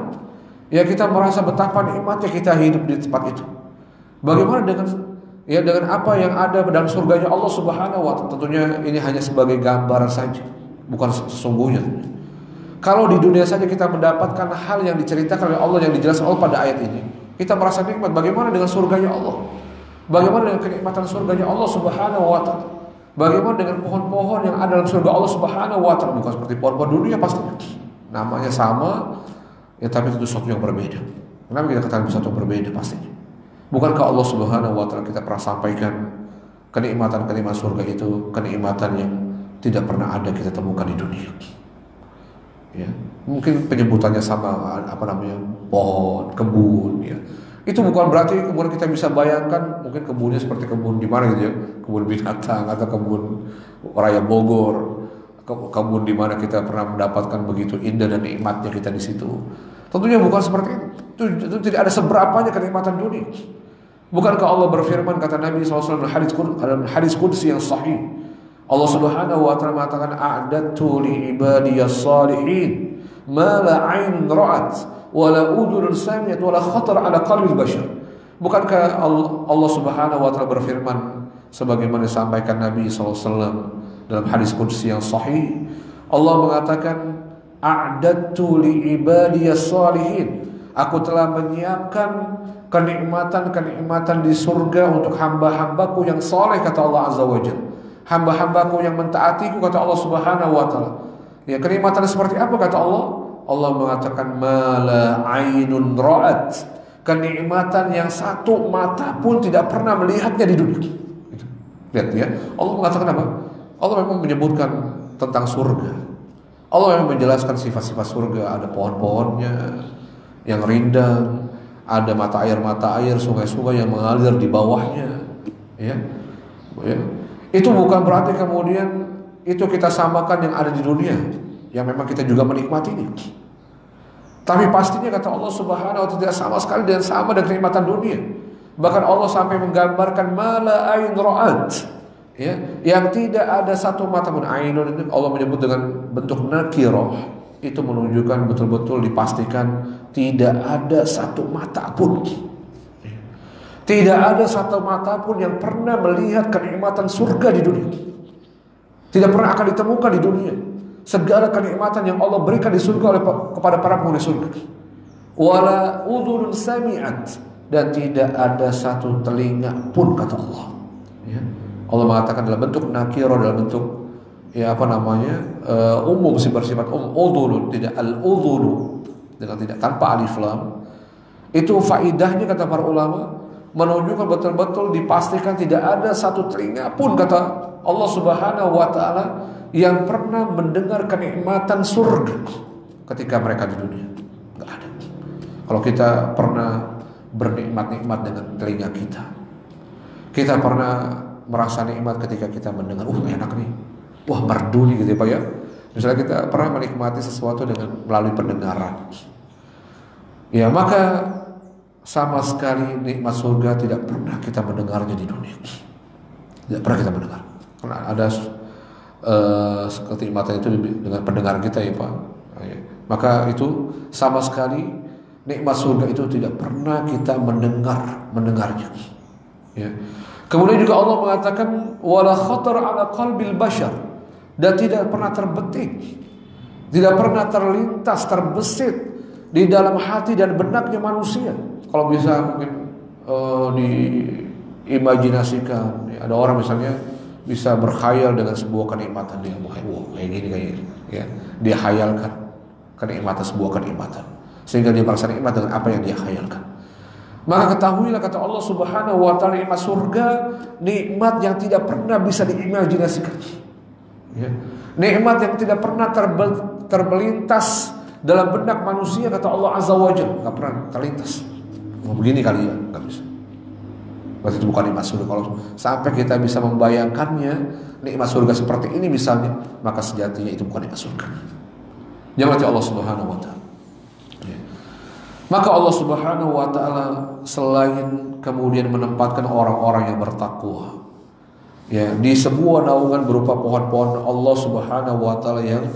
ya kita merasa betapa nikmatnya kita hidup di tempat itu. Bagaimana dengan apa yang ada dalam surganya Allah Subhanahu wa taala? Tentunya ini hanya sebagai gambaran saja, bukan sesungguhnya. Kalau di dunia saja kita mendapatkan hal yang diceritakan oleh Allah, yang dijelaskan Allah pada ayat ini, kita merasa nikmat. Bagaimana dengan surganya Allah? Bagaimana dengan kenikmatan surganya Allah Subhanahu wa taala? Bagaimana dengan pohon-pohon yang ada dalam surga Allah Subhanahu wa taala? Bukan seperti pohon-pohon dunia pastinya. Namanya sama, ya tapi itu sesuatu yang berbeda. Kenapa kita katakan sesuatu yang berbeda pastinya? Bukankah Allah Subhanahu wa taala kita pernah sampaikan kenikmatan surga itu kenikmatan yang tidak pernah ada kita temukan di dunia? Ya, mungkin penyebutannya sama, pohon, kebun, ya. Itu bukan berarti kemudian kita bisa bayangkan mungkin kebunnya seperti kebun di mana gitu ya, kebun binatang atau kebun raya Bogor, kebun di mana kita pernah mendapatkan begitu indah dan nikmatnya kita di situ. Tentunya bukan seperti itu. Itu tidak ada seberapanya kenikmatan dunia. Bukankah Allah berfirman, kata Nabi SAW dalam hadis qudsi yang sahih, Allah Subhanahu wa taala mengatakan a'dadtu li ibadiyas salihin ma la 'ain ra'at wa la udhun sami'at wa la khatar 'ala qalbi bashar. Bukankah Allah Subhanahu wa taala berfirman sebagaimana disampaikan Nabi SAW dalam hadis qudsi yang sahih, Allah mengatakan a'dadtu li ibadiyas salihin, aku telah menyiapkan kenikmatan di surga untuk hamba-hambaku yang soleh, kata Allah Azza wa Jalla. Hamba-hambaku yang mentaatiku, kata Allah Subhanahu wa taala. Ya, kenikmatan seperti apa kata Allah? Allah mengatakan mala ainun ra'at, kenikmatan yang satu mata pun tidak pernah melihatnya di dunia. Lihat ya, Allah mengatakan apa? Allah memang menyebutkan tentang surga. Allah memang menjelaskan sifat-sifat surga, ada pohon-pohonnya yang rindang, ada mata air, sungai-sungai yang mengalir di bawahnya, ya. Itu bukan berarti kemudian itu kita samakan yang ada di dunia, yang memang kita juga menikmati ini. Tapi pastinya kata Allah Subhanahu wa taala tidak sama sekali dan sama dengan kenikmatan dunia. Bahkan Allah sampai menggambarkan mala ain ra'at, ya, yang tidak ada satu mata pun. Ainun itu Allah menyebut dengan bentuk nakirah, itu menunjukkan betul-betul dipastikan tidak ada satu mata pun. Tidak ada satu mata pun yang pernah melihat kenikmatan surga di dunia. Tidak pernah akan ditemukan di dunia segala kenikmatan yang Allah berikan di surga kepada para penghuni surga. Wala udhunun sami'at, dan tidak ada satu telinga pun, kata Allah. Ya. Allah mengatakan dalam bentuk nakiro, dalam bentuk umum, bersifat udhunun, tidak al-udhunu, dengan tidak tanpa alif lam. Itu faidahnya, kata para ulama, menunjukkan betul-betul dipastikan tidak ada satu telinga pun, kata Allah Subhanahu wa taala, yang pernah mendengar kenikmatan surga ketika mereka di dunia. Enggak ada. Kalau kita pernah bernikmat-nikmat dengan telinga kita, kita pernah merasa nikmat ketika kita mendengar, enak nih, wah merdu nih, gitu ya Pak ya. Misalnya kita pernah menikmati sesuatu dengan melalui pendengaran, ya, maka sama sekali nikmat surga tidak pernah kita mendengarnya di dunia. Tidak pernah kita mendengar. Karena ada kenikmatan itu dengan pendengaran kita, ya Pak. Maka itu sama sekali nikmat surga itu tidak pernah kita mendengarnya. Ya. Kemudian juga Allah mengatakan wala khatar ala qalbil bashar, dan tidak pernah terbetik, tidak pernah terlintas, terbesit di dalam hati dan benaknya manusia. Kalau bisa mungkin diimajinasikan, ada orang misalnya bisa berkhayal dengan sebuah kenikmatan, dia kayak gini, ya, dia khayalkan kenikmatan, sebuah kenikmatan, sehingga dia merasa nikmat dengan apa yang dia khayalkan. Maka ketahuilah, kata Allah Subhanahu wa taala, nikmat surga nikmat yang tidak pernah bisa diimajinasikan, ya. Nikmat yang tidak pernah terbelintas dalam benak manusia, kata Allah Azza wa Jalla, nggak pernah terlintas. Begini kali ya, nggak bisa. Berarti itu bukan nikmat surga. Kalau sampai kita bisa membayangkannya nikmat surga seperti ini misalnya, maka sejatinya itu bukan nikmat surga. Jangan Allah Subhanahu wa taala. Ya. Maka Allah Subhanahu wa taala selain kemudian menempatkan orang-orang yang bertakwa, ya, di sebuah naungan berupa pohon-pohon Allah Subhanahu wa taala yang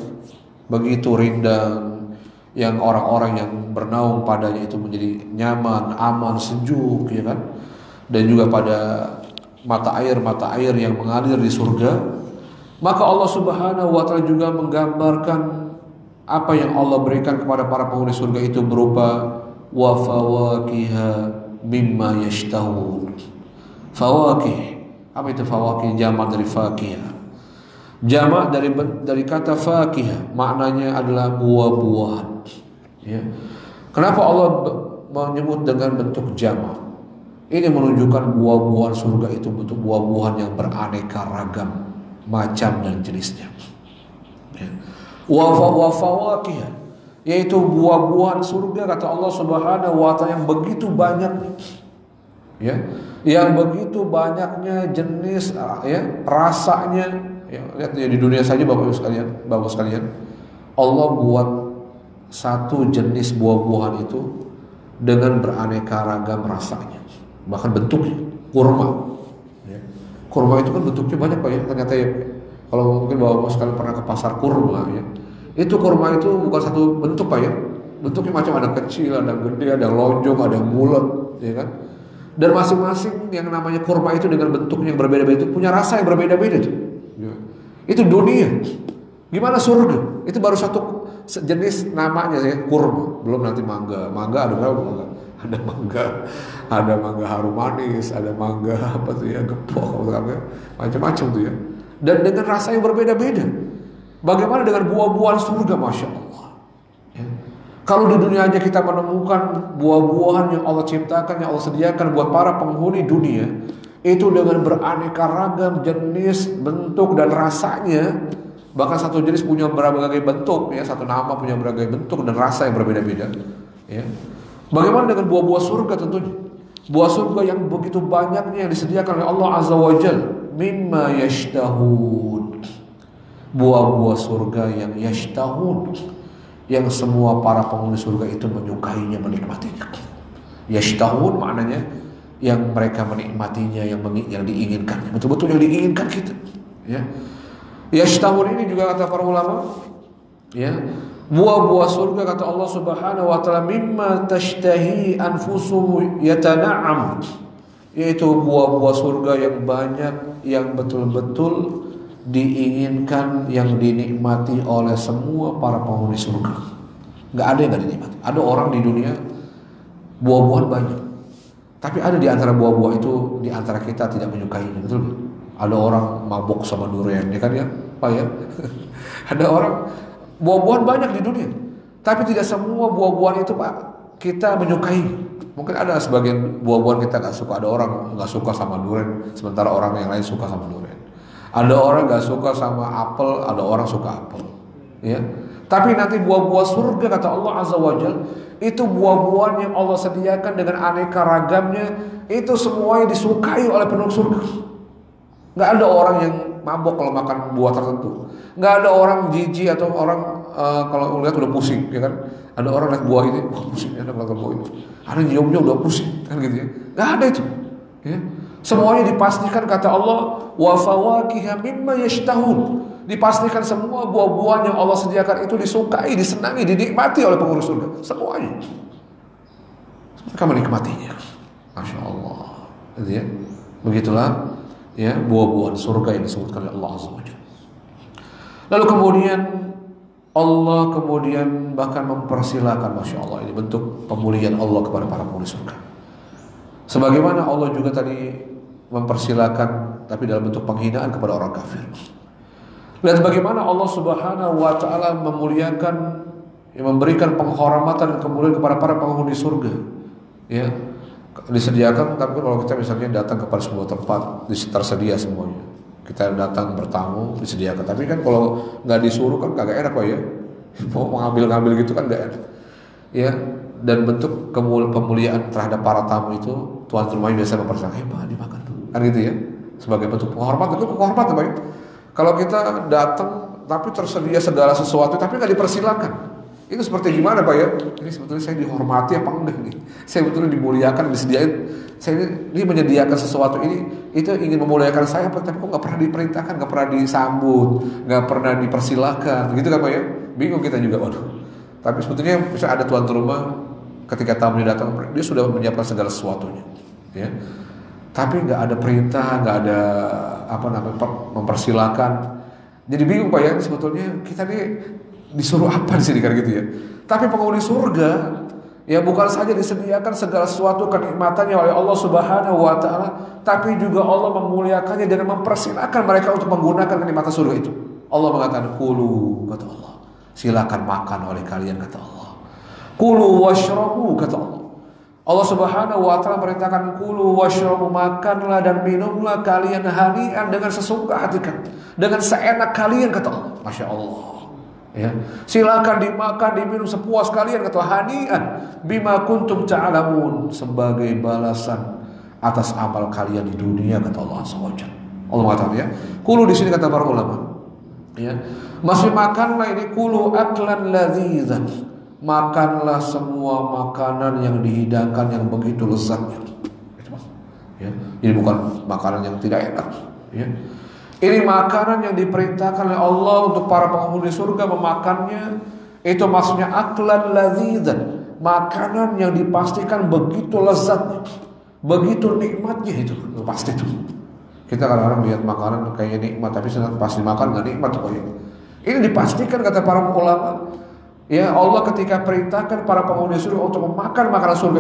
begitu rindang, yang orang-orang yang bernaung padanya itu menjadi nyaman, aman, sejuk, ya kan? Dan juga pada mata air yang mengalir di surga. Maka Allah Subhanahu wa taala juga menggambarkan apa yang Allah berikan kepada para penghuni surga itu berupa wa fawakiha mimma yashtahun. Fawakih, apa itu fawakih? Jamak dari fakihah. Jamak dari kata fakihah, maknanya adalah buah-buahan. Ya. Kenapa Allah menyebut dengan bentuk jamak? Ini menunjukkan buah-buahan surga itu bentuk buah-buahan yang beraneka ragam macam dan jenisnya. Ya. Wa fawakih, yaitu buah-buahan surga, kata Allah Subhanahu wa taala, yang begitu banyaknya. Ya, yang begitu banyaknya jenis, ya, rasanya, ya, lihat ya, di dunia saja Bapak sekalian, Allah buat satu jenis buah-buahan itu dengan beraneka ragam rasanya. Bahkan bentuknya kurma, ya. Kurma itu kan bentuknya banyak Pak ya, ternyata ya. Kalau mungkin Bapak sekalian pernah ke pasar kurma, ya, itu kurma itu bukan satu bentuk Pak ya, bentuknya macam, ada kecil, ada gede, ada lonjong, ada bulat, ya kan. Dan masing-masing yang namanya kurma itu dengan bentuknya yang berbeda-beda itu punya rasa yang berbeda-beda tuh. Ya. Itu dunia. Gimana surga? Itu baru satu jenis namanya ya, kurma. Belum nanti mangga. Mangga ada berapa mangga? Ada mangga harum manis, ada mangga apa tuh ya, gepok, macam-macam tuh ya. Dan dengan rasa yang berbeda-beda. Bagaimana dengan buah-buahan surga, masya Allah. Ya. Kalau di dunia aja kita menemukan buah-buahan yang Allah ciptakan, yang Allah sediakan buat para penghuni dunia, itu dengan beraneka ragam jenis, bentuk dan rasanya. Bahkan satu jenis punya berbagai bentuk, ya, satu nama punya berbagai bentuk dan rasa yang berbeda-beda. Ya. Bagaimana dengan buah-buah surga tentunya? Buah surga yang begitu banyaknya yang disediakan oleh Allah Azza wa Jalla, mimma yashtahun. Buah-buah surga yang yashtahun, yang semua para penghuni surga itu menyukainya, menikmatinya. Yashtahun maknanya yang mereka menikmatinya, yang diinginkan, betul-betul yang diinginkan kita. Ya, yashtahun ini juga kata para ulama, ya, buah-buah surga kata Allah Subhanahu wa taala mimma tashtahi anfusuhum yatana'am, yaitu buah-buah surga yang banyak, yang betul-betul diinginkan, yang dinikmati oleh semua para penghuni surga. Nggak ada yang nggak dinikmati. Ada orang di dunia buah-buahan banyak, tapi ada di antara buah-buah itu di antara kita tidak menyukainya, betul nggak? Ada orang mabuk sama durian, ya kan ya, Pak ya? Ada orang buah-buahan banyak di dunia, tapi tidak semua buah-buahan itu Pak kita menyukai. Mungkin ada sebagian buah-buahan kita nggak suka. Ada orang nggak suka sama durian, sementara orang yang lain suka sama durian. Ada orang nggak suka sama apel, ada orang suka apel. Ya, tapi nanti buah-buah surga kata Allah Azza wa Jalla, itu buah-buahan yang Allah sediakan dengan aneka ragamnya, itu semuanya disukai oleh penduduk surga. Nggak ada orang yang mabok kalau makan buah tertentu. Nggak ada orang jijik atau orang kalau lihat udah pusing, ya kan? Ada orang lihat buah ini, wah pusing, enak makan buah ini. Ada nyiumnya udah pusing, kan gitu ya? Nggak ada itu. Ya. Semuanya dipastikan kata Allah, wa fawakiha mimma yashtahun. Dipastikan semua buah-buahan yang Allah sediakan itu disukai, disenangi, dinikmati oleh penghuni surga. Semuanya. Mereka menikmatinya. Masya Allah. Gitu ya. Begitulah ya buah-buahan surga yang disebutkan oleh Allah Azza wa Jalla. Lalu kemudian Allah bahkan mempersilakan, Masya Allah, ini bentuk pemulihan Allah kepada para penghuni surga. Sebagaimana Allah juga tadi mempersilakan, tapi dalam bentuk penghinaan kepada orang kafir. Lihat bagaimana Allah Subhanahu wa taala memuliakan, memberikan penghormatan dan kemuliaan kepada para penghuni surga. Ya, disediakan, tapi kalau kita misalnya datang kepada sebuah tempat, tersedia semuanya. Kita datang bertamu, disediakan. Tapi kan kalau nggak disuruh kan kagak enak Pak ya. Mau ngambil gitu kan nggak enak. Ya, dan bentuk pemuliaan terhadap para tamu itu, tuan rumahnya biasa mempersilakan, Pak dimakan tuh, kan gitu ya. Sebagai bentuk penghormatan, itu penghormatan Pak. Kalau kita datang tapi tersedia segala sesuatu tapi nggak dipersilakan, itu seperti gimana Pak ya? Ini sebetulnya saya dihormati apa enggak nih? Saya betulnya dimuliakan, disediain. Saya ini menyediakan sesuatu ini, itu ingin memuliakan saya, tapi kok nggak pernah diperintahkan, nggak pernah disambut, nggak pernah dipersilakan, gitu kan Pak ya? Bingung kita juga, waduh. Tapi sebetulnya bisa ada tuan rumah ketika tamunya datang, dia sudah menyiapkan segala sesuatunya, ya. Tapi nggak ada perintah, nggak ada mempersilakan. Jadi bingung Pak ya, sebetulnya kita nih disuruh apa di sini kan gitu ya. Tapi penghuni surga ya bukan saja disediakan segala sesuatu kenikmatannya oleh Allah Subhanahu wa taala, tapi juga Allah memuliakannya dan mempersilakan mereka untuk menggunakan kenikmatan surga itu. Allah mengatakan kulu, kata Allah, silakan makan oleh kalian, kata Allah. Kulu washrabu, kata Allah. Allah Subhanahu wa taala merintahkan kulu washrabu, makanlah dan minumlah kalian hanian dengan sesuka hati kalian, dengan seenak kalian, kata Allah. Masya Allah. Ya, silakan dimakan, diminum sepuas kalian, kata hanian bima kuntum ta'lamun, sebagai balasan atas amal kalian di dunia, kata Allah SWT. Allah mengatakan ya, kulu di sini kata para ulama, ya, masih makanlah ini kulu aklan ladzizan, makanlah semua makanan yang dihidangkan yang begitu lezatnya. Ya, ini bukan makanan yang tidak enak, ya. Ini makanan yang diperintahkan oleh Allah untuk para penghuni surga memakannya. Itu maksudnya aklan ladzizan, makanan yang dipastikan begitu lezatnya, begitu nikmatnya, itu pasti itu. Kita kadang-kadang lihat makanan kayaknya nikmat, tapi pas dimakan nggak nikmat pokoknya. Ini dipastikan kata para ulama. Ya, Allah ketika perintahkan para penghuni surga untuk memakan makanan surga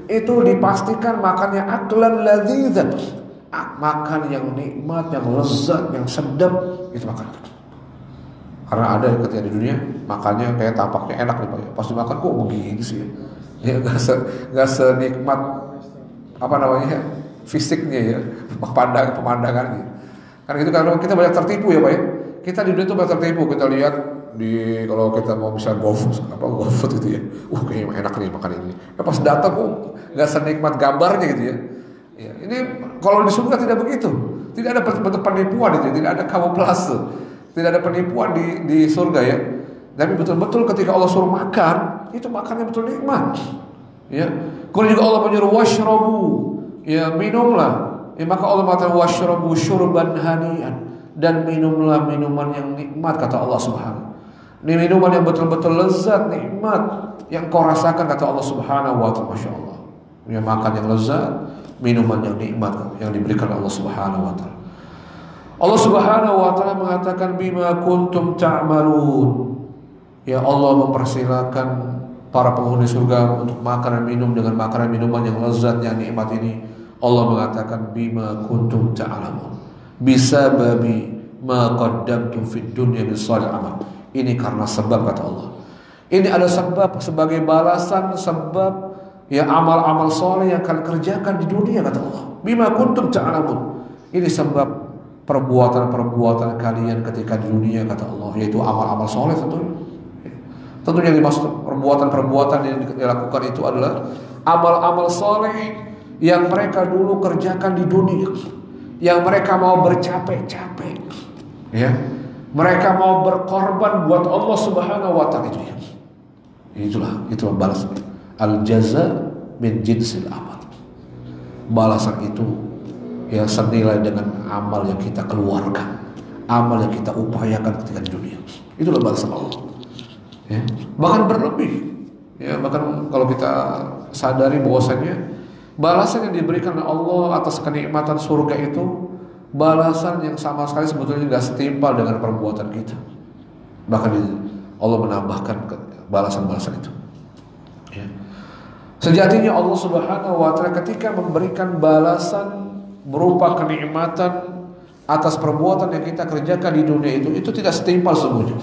itu dipastikan makannya aklan ladzizan. Makan yang nikmat, yang lezat, yang sedap, itu makan. Karena ada ketika di dunia makannya kayak tampaknya enak nih Pak ya. Pas dimakan kok begini sih ya. Gak senikmat fisiknya ya, pemandangannya. Karena itu kalau kita banyak tertipu ya Pak ya. Kita di dunia itu banyak tertipu. Kita lihat kalau kita mau bisa GoFood gitu ya. Kayaknya enak nih makan ini. Pas datang kok gak senikmat gambarnya gitu ya. Ya, ini kalau di surga tidak begitu, tidak ada bentuk penipuan itu, tidak ada kamuflase, tidak ada penipuan di surga ya. Tapi betul-betul ketika Allah suruh makan, itu makannya betul nikmat. Ya, kalau juga Allah menyuruh washrabu, ya minumlah. Ya, maka Allah mengatakan washrabu syurban hani'an, dan minumlah minuman yang nikmat kata Allah Subhanahu. Ini minuman yang betul-betul lezat, nikmat yang kau rasakan kata Allah Subhanahu wa taala. Masya Allah. Ya, makan yang lezat, minuman yang nikmat yang diberikan Allah Subhanahu wa taala. Allah Subhanahu wa taala mengatakan bima kuntum ta'malun. Ya, Allah mempersilakan para penghuni surga untuk makan dan minum dengan makanan minuman yang lezat yang nikmat ini. Allah mengatakan bima kuntum ta'lamun, bisa babi ma qaddamtum fid dunya min shalih amal. Ini karena sebab kata Allah. Ini ada sebab sebagai balasan sebab ya amal-amal soleh yang kalian kerjakan di dunia kata Allah. Bima kuntum ta'lamun. Ini sebab perbuatan-perbuatan kalian ketika di dunia kata Allah, yaitu amal-amal soleh tentunya. Tentunya yang dimaksud perbuatan-perbuatan yang dilakukan itu adalah amal-amal soleh yang mereka dulu kerjakan di dunia, yang mereka mau bercapek-capek, ya, mereka mau berkorban buat Allah Subhanahu wa taala itu ya. Itulah balasan. Al jaza min jinsil amal. Balasan itu ya senilai dengan amal yang kita keluarkan, amal yang kita upayakan ketika di dunia. Itulah balasan Allah. Ya, bahkan berlebih. Ya, bahkan kalau kita sadari bahwasanya balasan yang diberikan oleh Allah atas kenikmatan surga itu balasan yang sama sekali sebetulnya tidak setimpal dengan perbuatan kita. Bahkan Allah menambahkan balasan-balasan itu. Ya. Sejatinya Allah Subhanahu wa taala ketika memberikan balasan berupa kenikmatan atas perbuatan yang kita kerjakan di dunia itu tidak setimpal semuanya.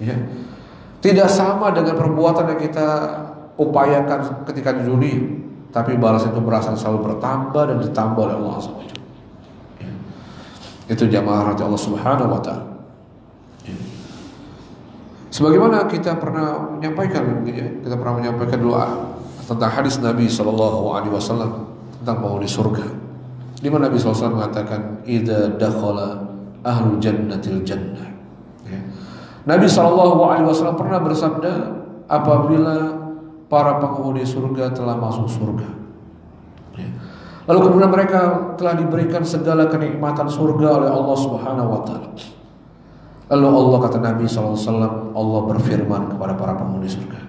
Ya. Tidak sama dengan perbuatan yang kita upayakan ketika di dunia, tapi balasan itu berasal selalu bertambah dan ditambah oleh Allah SWT. Ya. Itu jamaah rahmat Allah Subhanahu wa taala. Ya. Sebagaimana kita pernah menyampaikan doa tentang hadis Nabi SAW tentang penghuni surga, di mana Nabi SAW mengatakan idza dakhala ahlul jannatil jannah. Ya. Nabi SAW pernah bersabda, apabila para penghuni surga telah masuk surga, ya, lalu kemudian mereka telah diberikan segala kenikmatan surga oleh Allah Subhanahu wa taala. Lalu Allah, kata Nabi SAW, Allah berfirman kepada para penghuni surga.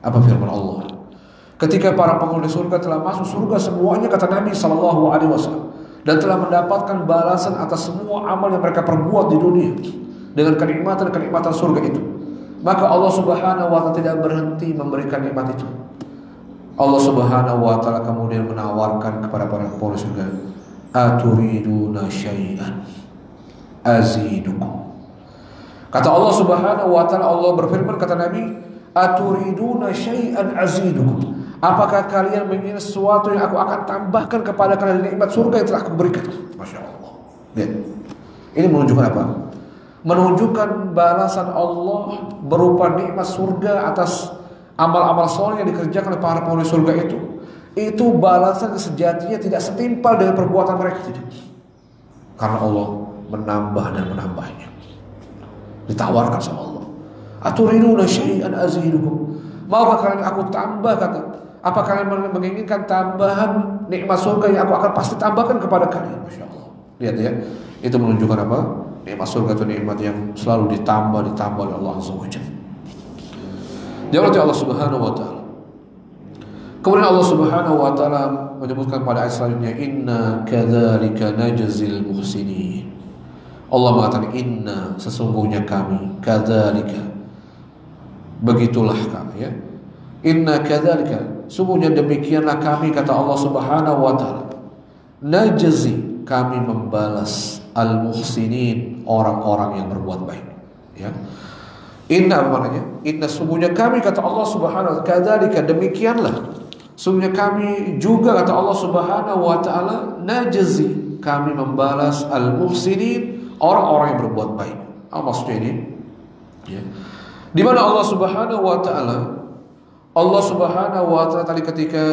Apa firman Allah? Ketika para penghuni surga telah masuk surga semuanya, kata Nabi SAW, dan telah mendapatkan balasan atas semua amal yang mereka perbuat di dunia dengan kenikmatan surga itu, maka Allah Subhanahu wa taala tidak berhenti memberikan nikmat itu. Allah Subhanahu wa taala kemudian menawarkan kepada para penghuni surga, aturiduna syai'an azidukum. Kata Allah Subhanahu wa taala, Allah berfirman, kata Nabi, aturiduna syai'an azidukum. Apakah kalian menginginkan sesuatu yang aku akan tambahkan kepada kalian nikmat surga yang telah aku berikan? Masya Allah. Lihat. Ini menunjukkan apa? Menunjukkan balasan Allah berupa nikmat surga atas amal-amal soleh yang dikerjakan oleh para penghuni surga itu. Itu balasan yang sejatinya tidak setimpal dengan perbuatan mereka, tidak. Karena Allah menambah dan menambahnya. Ditawarkan sama Allah. Aturiduna syai'an azidukum. Maukah kalian aku tambah, kata. Apa kalian menginginkan tambahan nikmat surga yang aku akan pasti tambahkan kepada kalian? Masya Allah. Lihat ya. Itu menunjukkan apa? Nikmat surga itu nikmat yang selalu ditambah oleh Allah Azza wa Jalla. Jawab Allah Subhanahu wa taala. Kemudian Allah Subhanahu wa taala menyebutkan pada ayat selanjutnya, inna kadzalika najzil muhsinin. Allah mengatakan inna, sesungguhnya kami, kadzalika, begitulah kami, ya. Inna kadzalika, sungguhnya demikianlah kami, kata Allah Subhanahu wa taala, najzi, kami membalas al-muhsinin, orang-orang yang berbuat baik, ya. Inna apa maknanya? Inna, sungguhnya kami, kata Allah Subhanahu wa taala, kadzalika, demikianlah, sungguhnya kami juga, kata Allah Subhanahu wa taala, najzi, kami membalas al-muhsinin, orang-orang yang berbuat baik. Apa maksudnya ini? Ya. Di mana Allah Subhanahu wa taala tadi ketika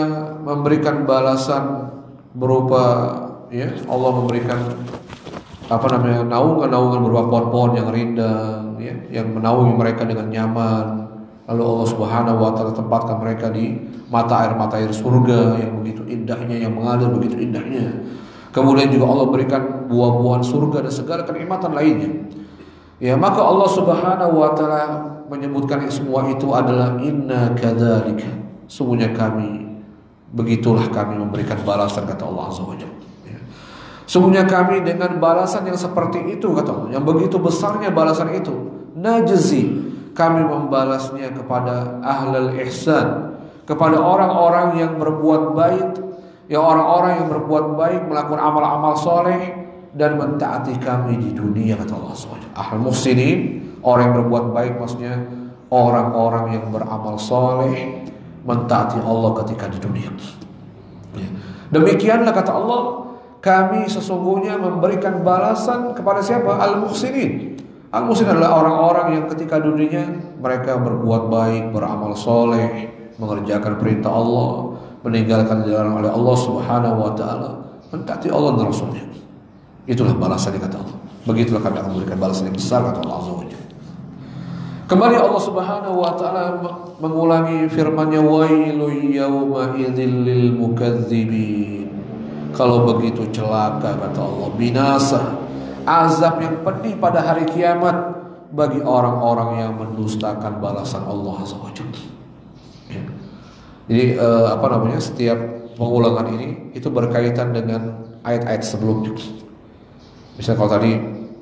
memberikan balasan berupa, ya, Allah memberikan naungan berupa pohon-pohon yang rindang, ya, yang menaungi mereka dengan nyaman, Lalu Allah Subhanahu wa taala tempatkan mereka di mata air surga yang begitu indahnya, yang mengalir begitu indahnya. Kemudian juga Allah berikan buah-buahan surga dan segala kenikmatan lainnya. Ya, maka Allah Subhanahu wa taala menyebutkan semua itu adalah inna kadzalika. Sungguhnya kami, begitulah kami memberikan balasan, kata Allah Azza wa Jalla. Ya. Sungguhnya kami dengan balasan yang seperti itu, kata Allah, yang begitu besarnya balasan itu, najzi, kami membalasnya kepada ahlul ihsan, kepada orang-orang yang berbuat baik, ya orang-orang yang berbuat baik, melakukan amal-amal soleh dan mentaati kami di dunia, kata Allah SWT. Ahlul muhsinin, orang yang berbuat baik, maksudnya orang-orang yang beramal soleh, mentaati Allah ketika di dunia. Ya. Demikianlah kata Allah, kami sesungguhnya memberikan balasan kepada siapa? Al-muhsinin. Al-muhsin adalah orang-orang yang ketika dunia mereka berbuat baik, beramal soleh, mengerjakan perintah Allah, meninggalkan dilarang oleh Allah Subhanahu wa taala, mentaati Allah dan Rasulnya. Itulah balasannya, kata Allah. Begitulah kami akan memberikan balasan yang besar, kata Allah Azza wa Jalla. Kembali Allah Subhanahu wa taala mengulangi firman-Nya, wailul yauma idzil lil mukadzibin. Kalau begitu celaka, kata Allah, binasa, azab yang pedih pada hari kiamat bagi orang-orang yang mendustakan balasan Allah Azza wa Jalla. Ya. Jadi setiap pengulangan ini itu berkaitan dengan ayat-ayat sebelumnya. Misalnya kalau tadi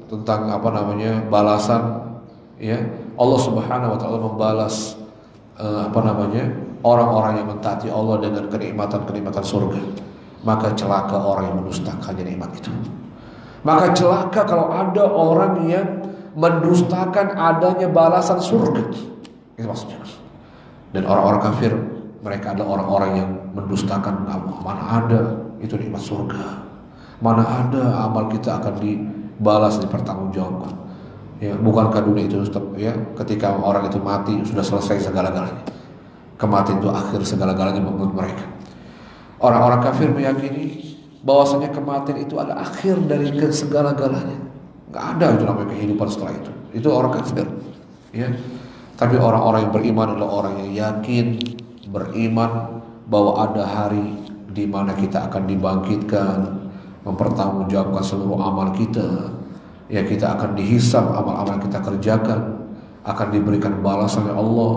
tentang balasan, ya, Allah Subhanahu wa taala membalas orang-orang yang mentaati Allah dengan kenikmatan-kenikmatan surga. Maka celaka orang yang mendustakan nikmat itu. Maka celaka kalau ada orang yang mendustakan adanya balasan surga. Itu maksudnya. Dan orang-orang kafir, mereka adalah orang-orang yang mendustakan Allah. Mana ada itu nikmat surga, mana ada amal kita akan dibalas, dipertanggungjawabkan. Ya, bukankah dunia itu ya, ketika orang itu mati sudah selesai segala-galanya. Kematian itu akhir segala-galanya menurut mereka. Orang-orang kafir meyakini bahwasanya kematian itu adalah akhir dari segala-galanya. Nggak ada itu namanya kehidupan setelah itu. Itu orang kafir. Ya. Tapi orang-orang yang beriman adalah orang yang yakin, beriman bahwa ada hari di mana kita akan dibangkitkan, mempertanggungjawabkan seluruh amal kita. Ya, kita akan dihisab amal-amal yang kita kerjakan, akan diberikan balasan oleh Allah.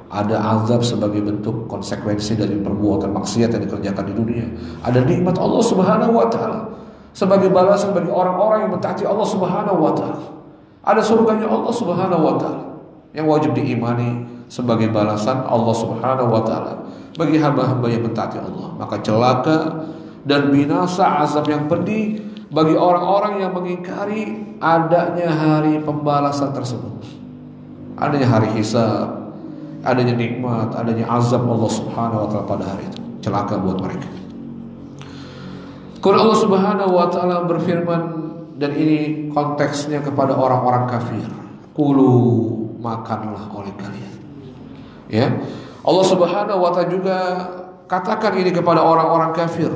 Ada azab sebagai bentuk konsekuensi dari perbuatan maksiat yang dikerjakan di dunia. Ada nikmat Allah Subhanahu wa taala sebagai balasan bagi orang-orang yang mentaati Allah Subhanahu wa taala. Ada surganya Allah Subhanahu wa taala yang wajib diimani sebagai balasan Allah Subhanahu wa taala bagi hamba-hamba yang mentaati Allah. Maka celaka dan binasa azab yang pedih bagi orang-orang yang mengingkari adanya hari pembalasan tersebut. Adanya hari hisab, adanya nikmat, adanya azab Allah Subhanahu wa taala pada hari itu. Celaka buat mereka. Kalau Allah Subhanahu wa taala berfirman, dan ini konteksnya kepada orang-orang kafir, kulu, makanlah oleh kalian. Ya. Allah Subhanahu wa taala juga katakan ini kepada orang-orang kafir.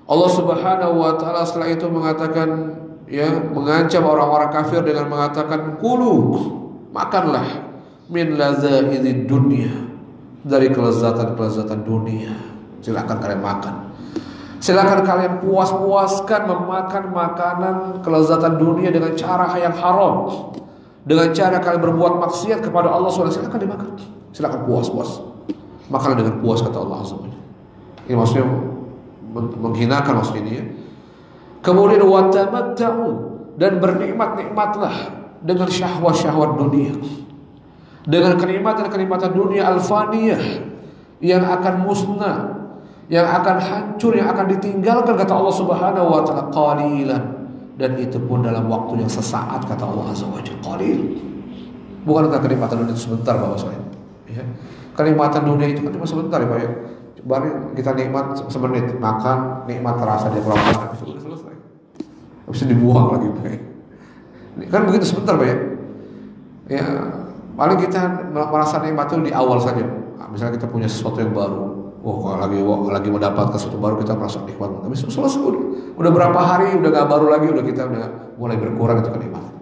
Allah Subhanahu wa taala setelah itu mengatakan, ya, mengancam orang-orang kafir dengan mengatakan, kulu, makanlah min lazaidid dunia, dari kelezatan-kelezatan dunia. Silakan kalian makan. Silakan kalian puas-puaskan memakan makanan kelezatan dunia dengan cara yang haram, dengan cara kalian berbuat maksiat kepada Allah SWT. Silakan dimakan. Silakan puas-puas. Makanlah dengan puas, kata Allah SWT. Ini maksudnya menghinakan maksudnya ini, ya. Kemudian watamatta'u, dan bernikmat-nikmatlah dengan syahwat-syahwat dunia, dengan kenikmatan-kenikmatan dunia al-faniyah yang akan musnah, yang akan hancur, yang akan ditinggalkan, kata Allah Subhanahu wa taala, qalilan, dan itu pun dalam waktu yang sesaat, kata Allah Azza wa Jalla. Qalil. Bukankah kenikmatan dunia itu sebentar, Bapak saya? Ya. Kenikmatan dunia itu kan cuma sebentar, ya Pak, ya. Baru kita nikmat semenit, makan, nikmat terasa di perlahan, habis itu selesai. Habis itu dibuang lagi, Pak. Kan begitu sebentar, Pak, ya. Ya, paling kita merasa nikmat itu di awal saja. Misalnya kita punya sesuatu yang baru, kalau lagi mendapatkan sesuatu baru, kita merasa nikmat. Tapi selesai, udah berapa hari udah gak baru lagi, udah kita udah mulai berkurang itu kenikmatan.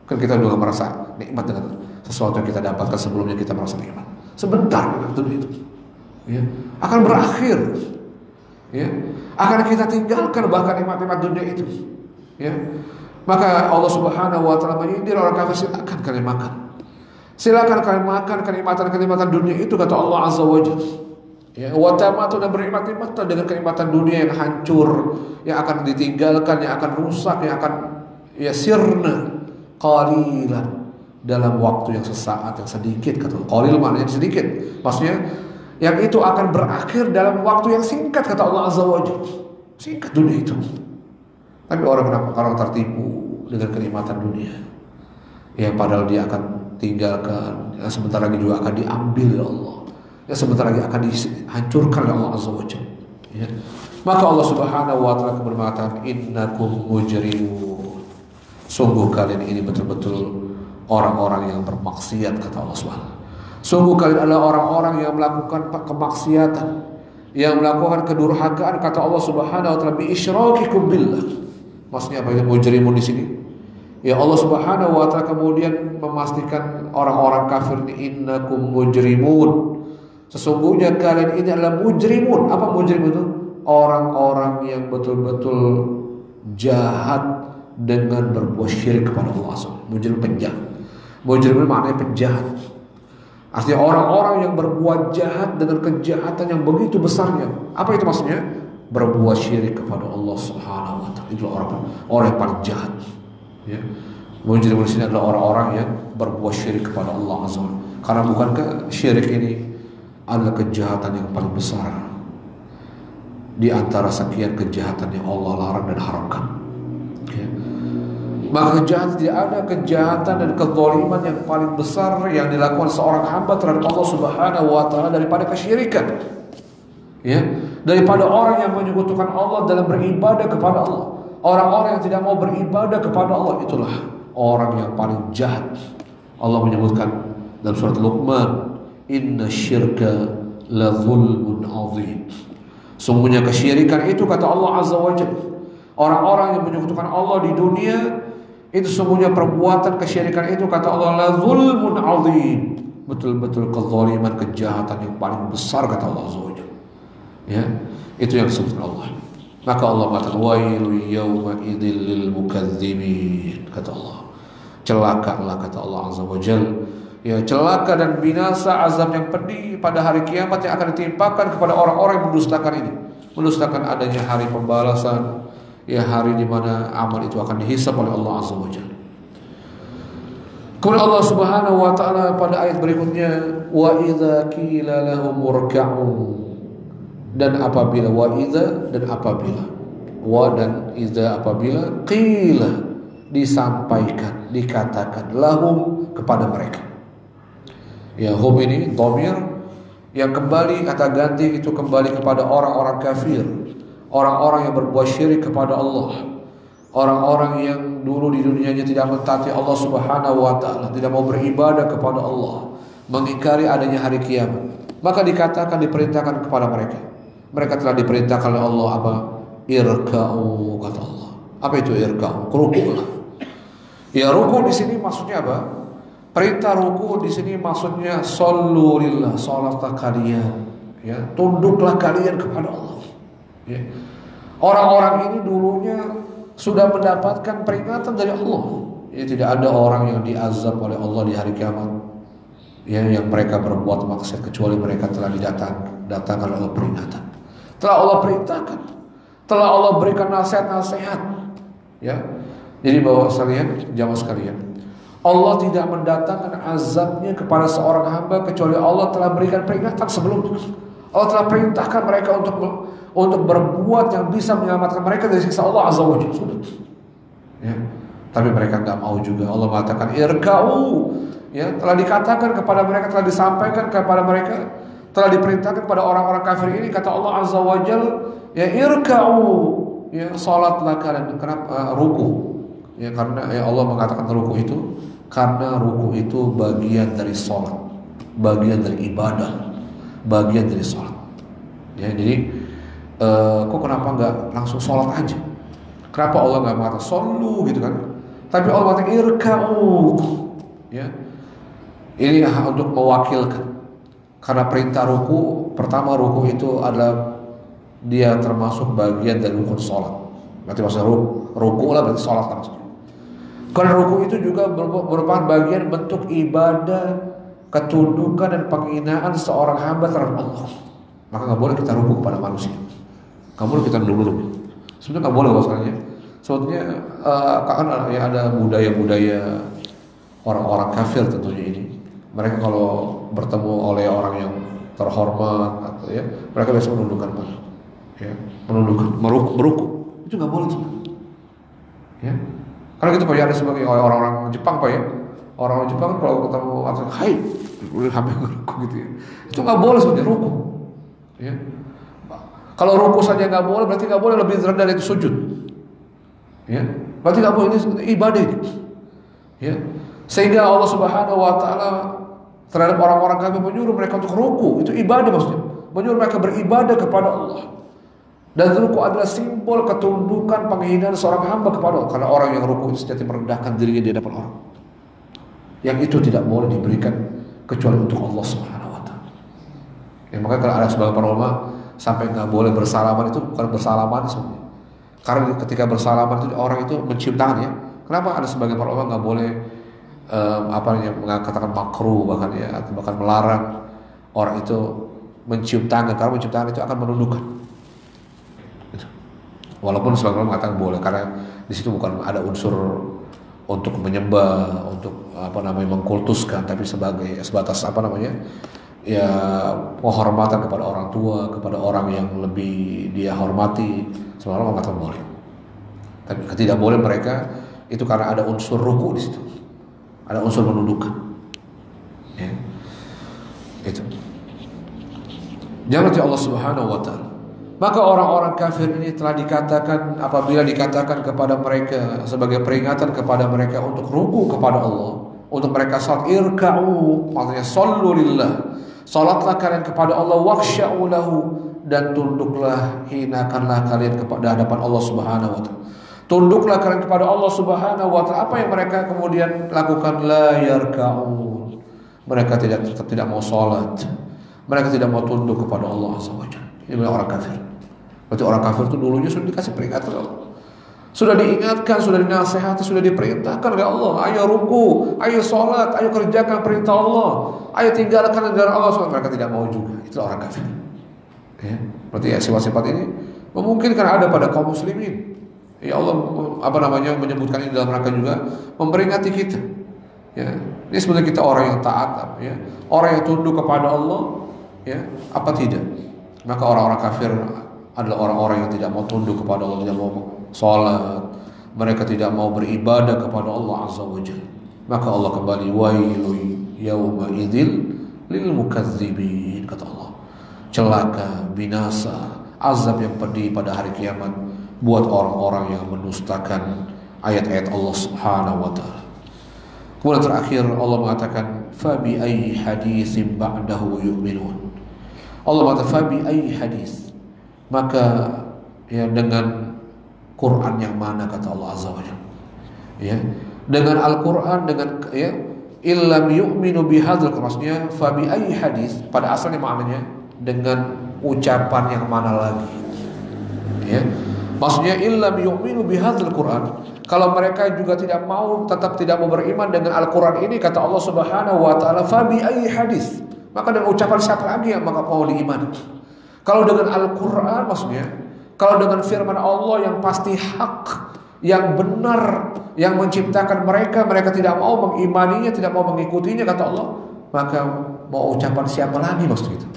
Kan kita juga merasa nikmat dengan sesuatu yang kita dapatkan sebelumnya, kita merasa nikmat. Sebentar dunia itu, ya, akan berakhir, ya, akan kita tinggalkan bahkan nikmat-nikmat dunia itu, ya. Maka Allah Subhanahu wa taala menyindir orang kafir, silakan kalian makan. Silakan kalian makan kenikmatan-kenikmatan dunia itu, kata Allah Azza wa Jalla. Ya, wa tamatu, dan bernikmat-nikmat dengan kenikmatan dunia yang hancur, yang akan ditinggalkan, yang akan rusak, yang akan sirna qalilan, dalam waktu yang sesaat, yang sedikit. Kata Allah, qalil maknanya sedikit. Maksudnya yang itu akan berakhir dalam waktu yang singkat, kata Allah Azza wa Jalla. Singkat dunia itu. Tapi orang tertipu dengan kenikmatan dunia, ya, padahal dia akan tinggalkan, ya, sebentar lagi juga akan diambil oleh Allah, ya, sebentar lagi akan dihancurkan oleh Allah Azza wa Jalla, ya. Maka Allah Subhanahu wa taala kemudian mengatakan, innakum mujrimun, sungguh kalian ini betul-betul orang-orang yang bermaksiat, kata Allah Subhanahu. Sungguh kalian adalah orang-orang yang melakukan kemaksiatan, yang melakukan kedurhakaan, kata Allah Subhanahu wa taala, bi isyrakikum billah. Maksudnya apa itu mujrimun di sini? Ya, Allah Subhanahu wa taala kemudian memastikan orang-orang kafir ini, innakum mujrimun, sesungguhnya kalian ini adalah mujrimun. Apa mujrimun itu? Orang-orang yang betul-betul jahat dengan berbuat syirik kepada Allah Subhanahu. Mujrim, penjahat. Mujrimun maknanya penjahat. Artinya orang-orang yang berbuat jahat dengan kejahatan yang begitu besarnya. Apa itu maksudnya? Berbuat syirik kepada Allah Subhanahu wa taala. Itu orang yang paling jahat. Ya. Mujrimun di sini adalah orang-orang yang berbuat syirik kepada Allah Azza wa Jalla. Karena bukankah syirik ini adalah kejahatan yang paling besar di antara sekian kejahatan yang Allah larang dan haramkan. Ya. Maka kejahatan, tidak ada kejahatan dan kezaliman yang paling besar yang dilakukan seorang hamba terhadap Allah Subhanahu wa taala daripada kesyirikan. Ya, daripada orang yang menyekutukan Allah dalam beribadah kepada Allah. Orang-orang yang tidak mau beribadah kepada Allah, itulah orang yang paling jahat. Allah menyebutkan dalam surat Luqman, inna syirka la zulmun azim. Sungguhnya kesyirikan itu, kata Allah Azza wa Jalla, orang-orang yang menyekutukan Allah di dunia, itu sungguhnya perbuatan kesyirikan itu, kata Allah, la zulmun azim, betul-betul kezaliman, kejahatan yang paling besar, kata Allah Azza wa Jalla. Ya, itu yang disebutkan Allah. Maka Allah mengatakan, wailu yawma idzil lil mukadzibin, kata Allah. Celakalah, kata Allah Azza wa Jalla, ya, celaka dan binasa azab yang pedih pada hari kiamat yang akan ditimpakan kepada orang-orang yang mendustakan ini. Mendustakan adanya hari pembalasan, ya, hari di mana amal itu akan dihisab oleh Allah Azza wa Jalla. Kemudian Allah Subhanahu wa taala pada ayat berikutnya, wa idza qila lahum murka'u, dan apabila apabila qila, disampaikan, dikatakan, lahum, kepada mereka. Ya, hum ini dhamir yang kembali, kata ganti itu kembali kepada orang-orang kafir, orang-orang yang berbuat syirik kepada Allah, orang-orang yang dulu di dunianya tidak mentaati Allah Subhanahu wa taala, tidak mau beribadah kepada Allah, mengingkari adanya hari kiamat. Maka dikatakan, diperintahkan kepada mereka. Mereka telah diperintahkan oleh Allah apa? Irka'u, kata Allah. Apa itu irka'u? Ruku'lah. Ya, ruku' di sini maksudnya apa? Perintah ruku' di sini maksudnya shollu lillah, salatlah kalian, ya, tunduklah kalian kepada Allah. Ya. Orang-orang ini dulunya sudah mendapatkan peringatan dari Allah. Ya, tidak ada orang yang diazab oleh Allah di hari kiamat, ya, yang mereka berbuat maksiat, kecuali mereka telah datangkan oleh peringatan. Telah Allah perintahkan, telah Allah berikan nasihat-nasihat. Ya, jadi bahwa sekalian, jamaah sekalian, Allah tidak mendatangkan azabnya kepada seorang hamba kecuali Allah telah berikan peringatan sebelumnya. Allah telah perintahkan mereka untuk berbuat yang bisa menyelamatkan mereka dari siksa Allah Azza wa Jalla. Ya, tapi mereka nggak mau juga. Allah mengatakan irka'u, ya, telah dikatakan kepada mereka, telah disampaikan kepada mereka, telah diperintahkan kepada orang-orang kafir ini, kata Allah Azza wa Jalla, ya, irka'u, ya, salatlah kalian. Kenapa ruku? Ya, karena ya Allah mengatakan ruku itu karena ruku itu bagian dari salat, bagian dari ibadah, bagian dari salat. Ya, jadi kok kenapa nggak langsung salat aja? Kenapa Allah nggak mengatakan solu gitu kan? Tapi Allah mengatakan irka'u. Ya. Ini untuk mewakilkan. Karena perintah ruku, pertama ruku itu adalah dia termasuk bagian dari rukun sholat. Berarti maksudnya ruku lah berarti sholat lah maksudnya. Karena ruku itu juga merupakan bagian bentuk ibadah, ketundukan dan penghinaan seorang hamba terhadap Allah. Maka nggak boleh kita ruku kepada manusia. Nggak boleh kita dulu. Sebenarnya nggak boleh bahasanya. Sebetulnya kan ya ada budaya-budaya orang-orang kafir tentunya ini. Mereka kalau bertemu oleh orang yang terhormat atau ya, mereka biasa menundukkan kepala. Ya, menundukkan, meruku. Itu nggak boleh sebenarnya. Ya. Karena gitu Pak ya, ada sebagai orang-orang Jepang Pak ya. Orang Jepang kalau ketemu atau hai, boleh hampir ruku gitu ya. Itu nggak boleh sebenarnya ruku. Ya. Kalau ruku saja nggak boleh, berarti nggak boleh lebih rendah dari itu sujud. Ya, berarti nggak boleh, ini ibadah. Ya, sehingga Allah Subhanahu Wa Taala terhadap orang-orang kafir menyuruh mereka untuk ruku, itu ibadah maksudnya, menyuruh mereka beribadah kepada Allah. Dan ruku adalah simbol ketundukan penghinaan seorang hamba kepada Allah. Karena orang yang ruku itu sejati merendahkan dirinya di hadapan orang. Yang itu tidak boleh diberikan kecuali untuk Allah Subhanahu Wa Taala. Ya, makanya kalau ada sebagian para ulama sampai nggak boleh bersalaman, itu bukan bersalaman sebenarnya. Karena ketika bersalaman itu orang itu mencium tangan ya. Kenapa ada sebagian para ulama nggak boleh mengatakan makruh bahkan ya, atau bahkan melarang orang itu mencium tangan, karena mencium tangan itu akan menundukkan. Walaupun sebagian orang mengatakan boleh karena di situ bukan ada unsur untuk menyembah, untuk mengkultuskan, tapi sebatas ya penghormatan kepada orang tua, kepada orang yang lebih dia hormati. Sebenarnya mengatakan boleh. Tapi tidak boleh mereka itu karena ada unsur ruku di situ. Ada unsur menundukkan. Ya. Itu. Jangan Allah Subhanahu Wa Taala. Maka orang-orang kafir ini telah dikatakan, apabila dikatakan kepada mereka sebagai peringatan kepada mereka untuk ruku kepada Allah, untuk mereka salat, irka'u, maksudnya sallu lillah, salatlah kalian kepada Allah, wakhsha'u lahu, dan tunduklah, hinakanlah kalian kepada hadapan Allah Subhanahu Wa Taala. Tunduklah kalian kepada Allah Subhanahu Wa Taala. Apa yang mereka kemudian lakukan? La yarka'un. Mereka tidak mau salat. Mereka tidak mau tunduk kepada Allah Azza wa Jalla. Ini orang kafir. Berarti orang kafir itu dulunya sudah dikasih peringatan oleh Allah. Sudah diingatkan, sudah dinasihati, sudah diperintahkan oleh Allah. Ayo ruku, ayo sholat, ayo kerjakan perintah Allah, ayo tinggalkan negara Allah. Mereka tidak mau juga. Itulah orang kafir. Ya, berarti ya sifat-sifat ini memungkinkan ada pada kaum muslimin. Ya Allah menyebutkan ini dalam rangka juga memperingati kita. Ya, ini sebenarnya kita orang yang taat, ya, orang yang tunduk kepada Allah. Ya, apa tidak? Maka orang-orang kafir adalah orang-orang yang tidak mau tunduk kepada Allah, tidak mau sholat, mereka tidak mau beribadah kepada Allah Azza wa Jalla. Maka Allah kembali, wailu yauma idzil lil mukadzibin, kata Allah. Celaka, binasa, azab yang pedih pada hari kiamat buat orang-orang yang mendustakan ayat-ayat Allah Subhanahu wa Ta'ala. Kemudian terakhir Allah mengatakan, fabi ayyi haditsin ba'dahu yu'minun. Allah mengatakan fabi ayyi hadits, maka ya dengan Quran yang mana, kata Allah Azza wa Jalla. Ya, dengan Al-Quran, dengan ya illam yu'minu bihadzal, maksudnya fabi ayyi hadits pada asalnya maknanya dengan ucapan yang mana lagi. Ya, maksudnya illam yu'minu bihadzal Quran, kalau mereka juga tetap tidak mau beriman dengan Al-Quran ini, kata Allah Subhanahu wa Ta'ala, fabi ayyi hadits, maka dengan ucapan siapa lagi yang maka mau diimani? Kalau dengan Al-Quran, maksudnya kalau dengan firman Allah yang pasti hak, yang benar, yang menciptakan mereka tidak mau mengimaninya, tidak mau mengikutinya, kata Allah, maka mau ucapan siapa lagi maksud itu?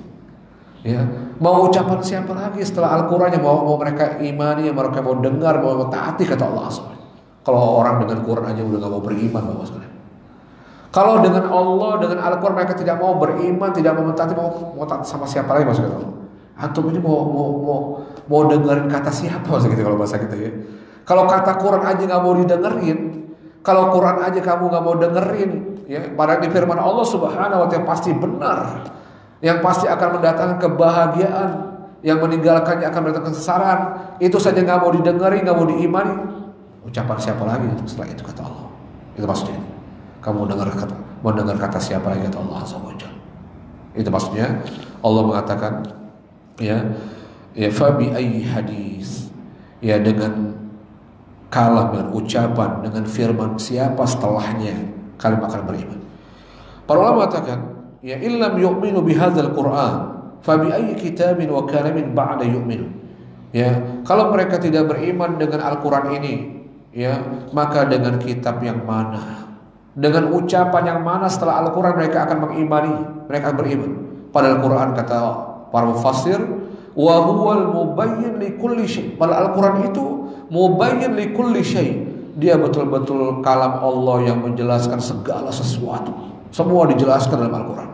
Ya, mau ucapan siapa lagi setelah Al-Quran yang mau mereka imani, yang mereka mau dengar, mau taati, kata Allah. Kalau orang dengan Quran aja udah gak mau beriman, Bapak sekalian. Kalau dengan Allah, dengan Al-Quran mereka tidak mau beriman, tidak mau mentaati, mau taat sama siapa lagi maksudnya? Antum ini mau dengerin kata siapa maksudnya gitu, kalau bahasa kita ya. Kalau kata Quran aja nggak mau didengerin, kalau Quran aja kamu nggak mau dengerin, ya, padahal di firman Allah Subhanahu wa Ta'ala pasti benar, yang pasti akan mendatangkan kebahagiaan, yang meninggalkannya akan mendatangkan kesesaran, itu saja nggak mau didengerin, nggak mau diimani, ucapan siapa lagi setelah itu, kata Allah. Itu maksudnya. Kamu mendengar kata siapa lagi, kata Allah Azza wa Jalla. Itu maksudnya Allah mengatakan ya fa bi ayyi hadis, ya dengan kalam, dengan ucapan, dengan firman siapa setelahnya kalian akan beriman. Para ulama mengatakan ya illam yu'minu bihadzal Qur'an fa bi ayyi kitabin wa kalamin ba'da yu'minu. Ya, kalau mereka tidak beriman dengan Al-Qur'an ini, ya, maka dengan kitab yang mana? Dengan ucapan yang mana setelah Al-Qur'an mereka akan mengimani, mereka akan beriman. Pada Al-Qur'an kata para mufassir, wa huwal mubayyin li kulli syai'. Pada Al-Qur'an itu mubayyin li kulli syai'. Dia betul-betul kalam Allah yang menjelaskan segala sesuatu. Semua dijelaskan dalam Al-Qur'an.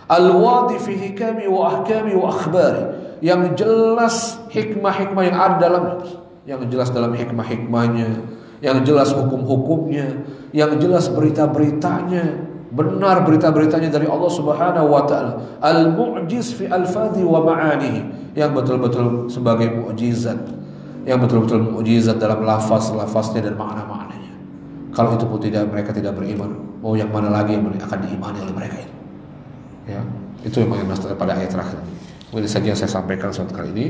Al-wadi fi hikami wa ahkami wa akhbari. Yang jelas hikmah-hikmah yang ada dalamnya, yang jelas dalam hikmah-hikmahnya, yang jelas hukum-hukumnya, yang jelas berita-beritanya, benar berita-beritanya dari Allah Subhanahu wa taala. Al-mu'jiz fi al-fadhi wa ma'anihi, yang betul-betul sebagai mukjizat, yang betul-betul mukjizat dalam lafaz-lafaznya dan makna-maknanya. Kalau itu pun mereka tidak beriman, mau yang mana lagi yang akan diimani oleh mereka itu? Ya, itu yang mengenai pada ayat terakhir. Ini saja yang saya sampaikan saat kali ini.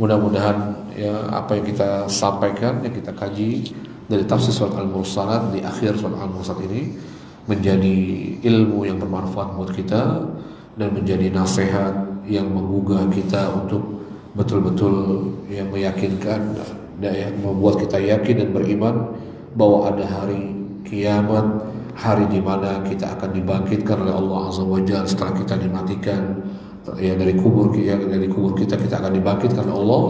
Mudah-mudahan ya apa yang kita sampaikan, yang kita kaji dari tafsir surat Al-Mursalat di akhir surat Al-Mursalat ini menjadi ilmu yang bermanfaat buat kita dan menjadi nasihat yang menggugah kita untuk betul-betul yang meyakinkan dan membuat kita yakin dan beriman bahwa ada hari kiamat, hari di mana kita akan dibangkitkan oleh Allah Azza wa Jalla setelah kita dimatikan. Ya dari kubur kita akan dibangkitkan oleh Allah.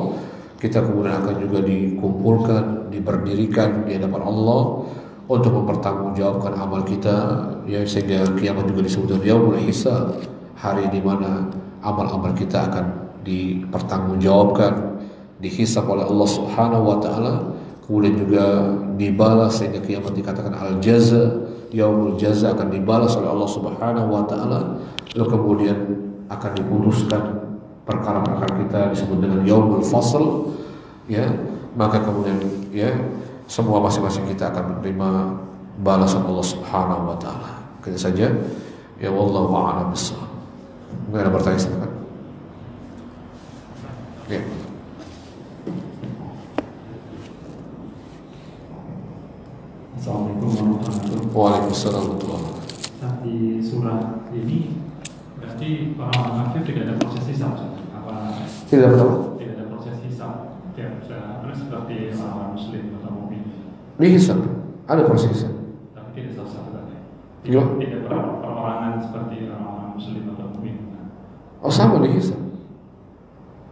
Kita kemudian akan juga dikumpulkan, diberdirikan di hadapan Allah untuk mempertanggungjawabkan amal kita, ya sehingga kiamat juga disebut yaumul hisab, hari di mana amal-amal kita akan dipertanggungjawabkan, dihisab oleh Allah Subhanahu wa taala, kemudian juga dibalas sehingga kiamat dikatakan al-jaza, yaumul jaza, akan dibalas oleh Allah Subhanahu wa taala. Lalu kemudian akan diputuskan perkara-perkara kita disebut dengan yaumul fasl, ya, maka kemudian ya semua masing-masing kita akan menerima balasan Allah Subhanahu wa taala. Kita saja ya wallahu a'lam bissawab. Enggak ada pertanyaan silakan. Ya. Assalamualaikum warahmatullahi wabarakatuh. Waalaikumsalam warahmatullahi wabarakatuh. Di surah ini berarti orang kafir tidak ada proses hisab, apa? Tidak betul. Tidak ada proses hisab. Ya, seperti orang Muslim atau mukmin. Dihisab, ada proses hisab. Tapi tidak satu-satu tadi. Gimana? Tidak perorangan seperti orang Muslim atau mukmin. Oh sama dihisab.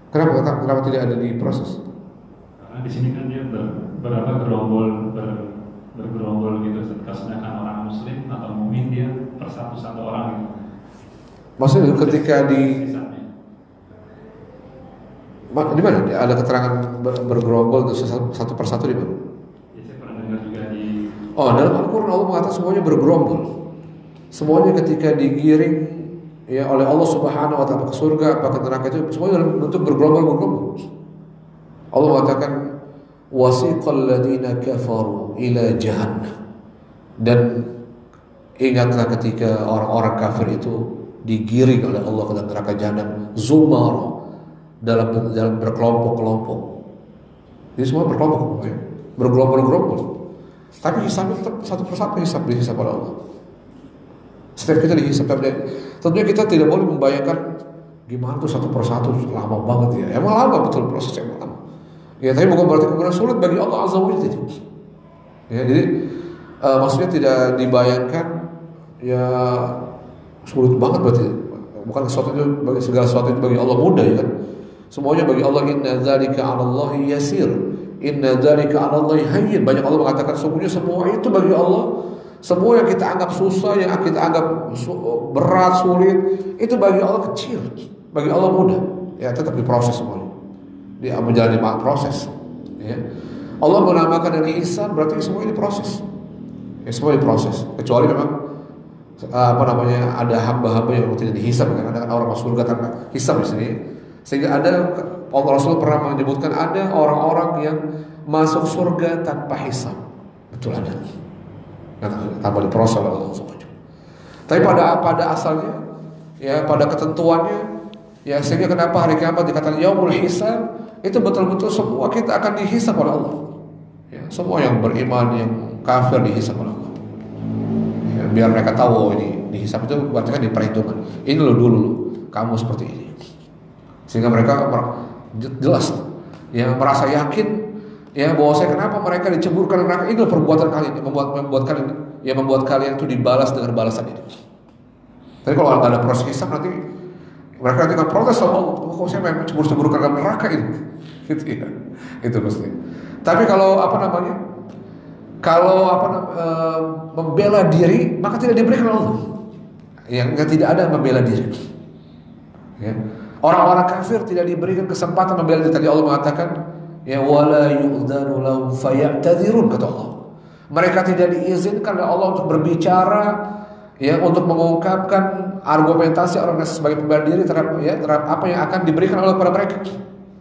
Kenapa tidak ada di proses? Karena di sini kan dia bergerombol gitu. Sedangkan orang Muslim atau mukmin dia per satu orang gitu. Maksudnya ketika di mana ada keterangan bergerombol satu persatu di mana? Ya, saya pernah dengar juga di. Oh, dalam Al-Quran Allah mengatakan semuanya bergerombol. Semuanya ketika digiring ya oleh Allah Subhanahu wa taala ke surga apa ke neraka itu semuanya dalam bentuk bergerombol. Allah mengatakan wasiqal ladina kafaru ila jahannam. Dan ingatlah ketika orang-orang kafir itu digiring oleh Allah ke dalam neraka jahanam zumara, dalam berkelompok-kelompok. Jadi semua berkelompok, ya. Bergerombol-gerombol. Tapi hisabnya tetap satu persatu dihisab oleh Allah. Setiap kita dihisab. Tentunya kita tidak boleh membayangkan gimana tuh satu persatu, lama banget ya. Emang lama betul prosesnya, emang lama. Ya, tapi bukan berarti kemudian sulit bagi Allah Azza wa Jalla. Ya, jadi maksudnya tidak dibayangkan ya sulit banget berarti. Bukan segala sesuatu itu bagi Allah mudah ya kan. Semuanya bagi Allah inna dzalika 'alallahi yasir. Inna dzalika 'alallahi hayyin. Banyak Allah mengatakan sungguhnya semua itu bagi Allah. Semua yang kita anggap susah, yang kita anggap berat, sulit, itu bagi Allah kecil. Bagi Allah mudah. Ya tetap diproses semuanya. Dia menjalani proses. Ya. Allah menamakan dari ihsan berarti semuanya diproses. Ya, semua diproses. Kecuali memang ada hamba-hamba yang tidak dihisab, karena ada orang masuk surga tanpa hisab di sini. Sehingga ada Rasul pernah menyebutkan ada orang-orang yang masuk surga tanpa hisab. Betul ada. tanpa diproses oleh Allah SWT. Tapi pada asalnya, ya pada ketentuannya, ya sehingga kenapa hari kiamat dikatakan yaumul hisab, itu betul-betul semua kita akan dihisab oleh Allah. Ya, semua yang beriman, yang kafir dihisab oleh Allah. Ya, biar mereka tahu ini dihisab itu berarti kan diperhitungkan. Ini lo dulu kamu seperti ini. Sehingga mereka jelas, ya merasa yakin, ya bahwa saya kenapa mereka diceburkan neraka, ini perbuatan kalian membuat kalian itu dibalas dengan balasan itu. Tapi kalau nggak ada proses hisab nanti mereka nanti akan protes sama Allah, kok saya memang cebur-ceburkan dalam neraka itu, gitu ya, itu mesti. Tapi kalau membela diri maka tidak diberikan Allah. Yang tidak ada membela diri. Ya. Orang-orang kafir tidak diberikan kesempatan membela diri. Tadi Allah mengatakan, ya wala yu'dzanu lahum faya'tadzirun, kata Allah. Mereka tidak diizinkan oleh Allah untuk berbicara, ya, untuk mengungkapkan argumentasi orang sebagai pembela diri terhadap apa yang akan diberikan Allah kepada mereka.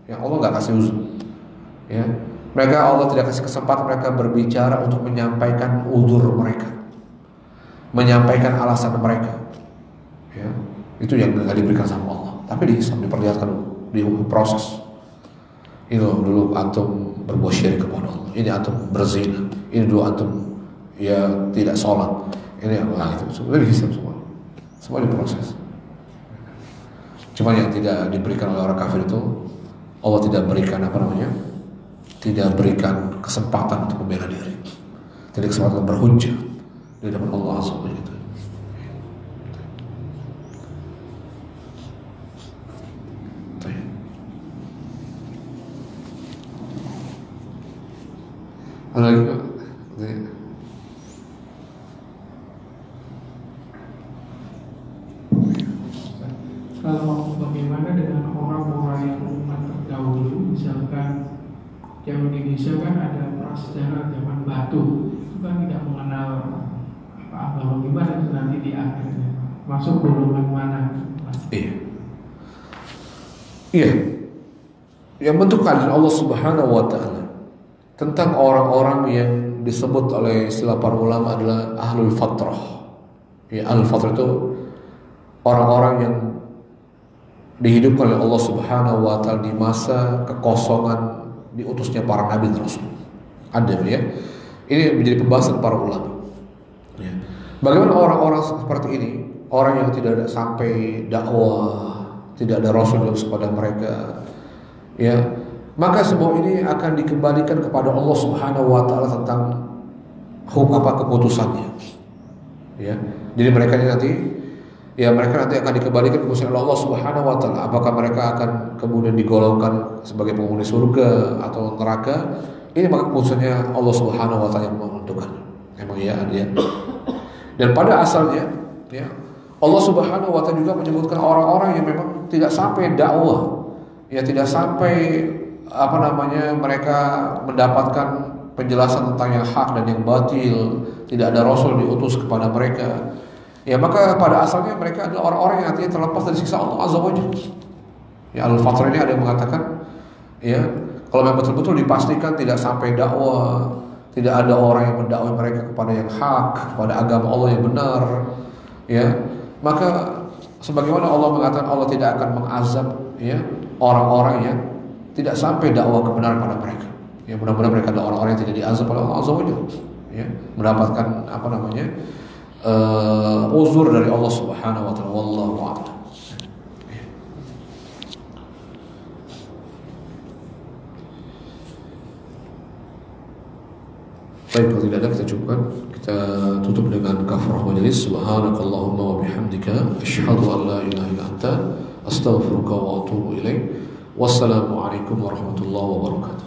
Ya Allah nggak kasih uzur. Ya. Mereka Allah tidak kasih kesempatan mereka berbicara untuk menyampaikan uzur mereka, menyampaikan alasan mereka. Ya. Itu yang nggak diberikan sama Allah. Tapi diperlihatkan di proses. Ini dulu antum berbuat syirik kepada Allah. Ini antum berzina. Ini dulu antum ya tidak sholat. Ini itu semua dihisab semua. Semua diproses. Cuma yang tidak diberikan oleh orang kafir itu Allah tidak berikan tidak berikan kesempatan untuk membela diri. Tidak kesempatan berhujjah di hadapan Allah Subhanahu wa taala. Ada lagi Pak? Kalau bagaimana dengan orang-orang yang umat terdahulu, misalkan yang Indonesia kan ada prasejarah zaman batu, itu kan tidak mengenal apa gimana itu nanti di akhirnya masuk golongan mana? Iya. Yang bentuk keadaan Allah Subhanahu wa taala tentang orang-orang yang disebut oleh istilah para ulama adalah ahlul fatrah. Ya, ahlul fatrah itu orang-orang yang dihidupkan oleh Allah Subhanahu wa taala di masa kekosongan diutusnya para nabi dan rasul. Ada ya. Ini menjadi pembahasan para ulama. Ya. Bagaimana orang-orang seperti ini, orang yang tidak ada sampai dakwah, tidak ada rasul yang kepada mereka, ya, maka semua ini akan dikembalikan kepada Allah Subhanahu wa taala tentang hukum keputusannya. Ya. Jadi mereka nanti akan dikembalikan kepada Allah Subhanahu wa taala. Apakah mereka akan kemudian digolongkan sebagai penghuni surga atau neraka? Ini maka keputusannya Allah Subhanahu wa taala yang menentukan. Memang ya dia. Dan pada asalnya, ya, Allah Subhanahu wa taala juga menyebutkan orang-orang yang memang tidak sampai dakwah, ya tidak sampai mereka mendapatkan penjelasan tentang yang hak dan yang batil, tidak ada rasul diutus kepada mereka. Ya maka pada asalnya mereka adalah orang-orang yang artinya terlepas dari siksa Allah Azza wa Jalla. Ya Al-Fatrah ini ada yang mengatakan, ya kalau memang betul-betul dipastikan tidak sampai dakwah, tidak ada orang yang mendakwai mereka kepada yang hak, kepada agama Allah yang benar, ya maka sebagaimana Allah mengatakan Allah tidak akan mengazab, ya orang-orang yang tidak sampai dakwah kebenaran pada mereka. Ya mudah-mudahan mereka adalah orang-orang yang tidak diazab oleh Allah Azza wa Jalla, ya mendapatkan uzur dari Allah Subhanahu wa taala. Wallahu a'lam. Baik, kalau tidak ada kita cukupkan. Kita tutup dengan kafaraah majelis. Subhanakallahumma wa bihamdika asyhadu an la ilaha illa anta astaghfiruka wa atubu ilaik. Wassalamualaikum warahmatullahi wabarakatuh.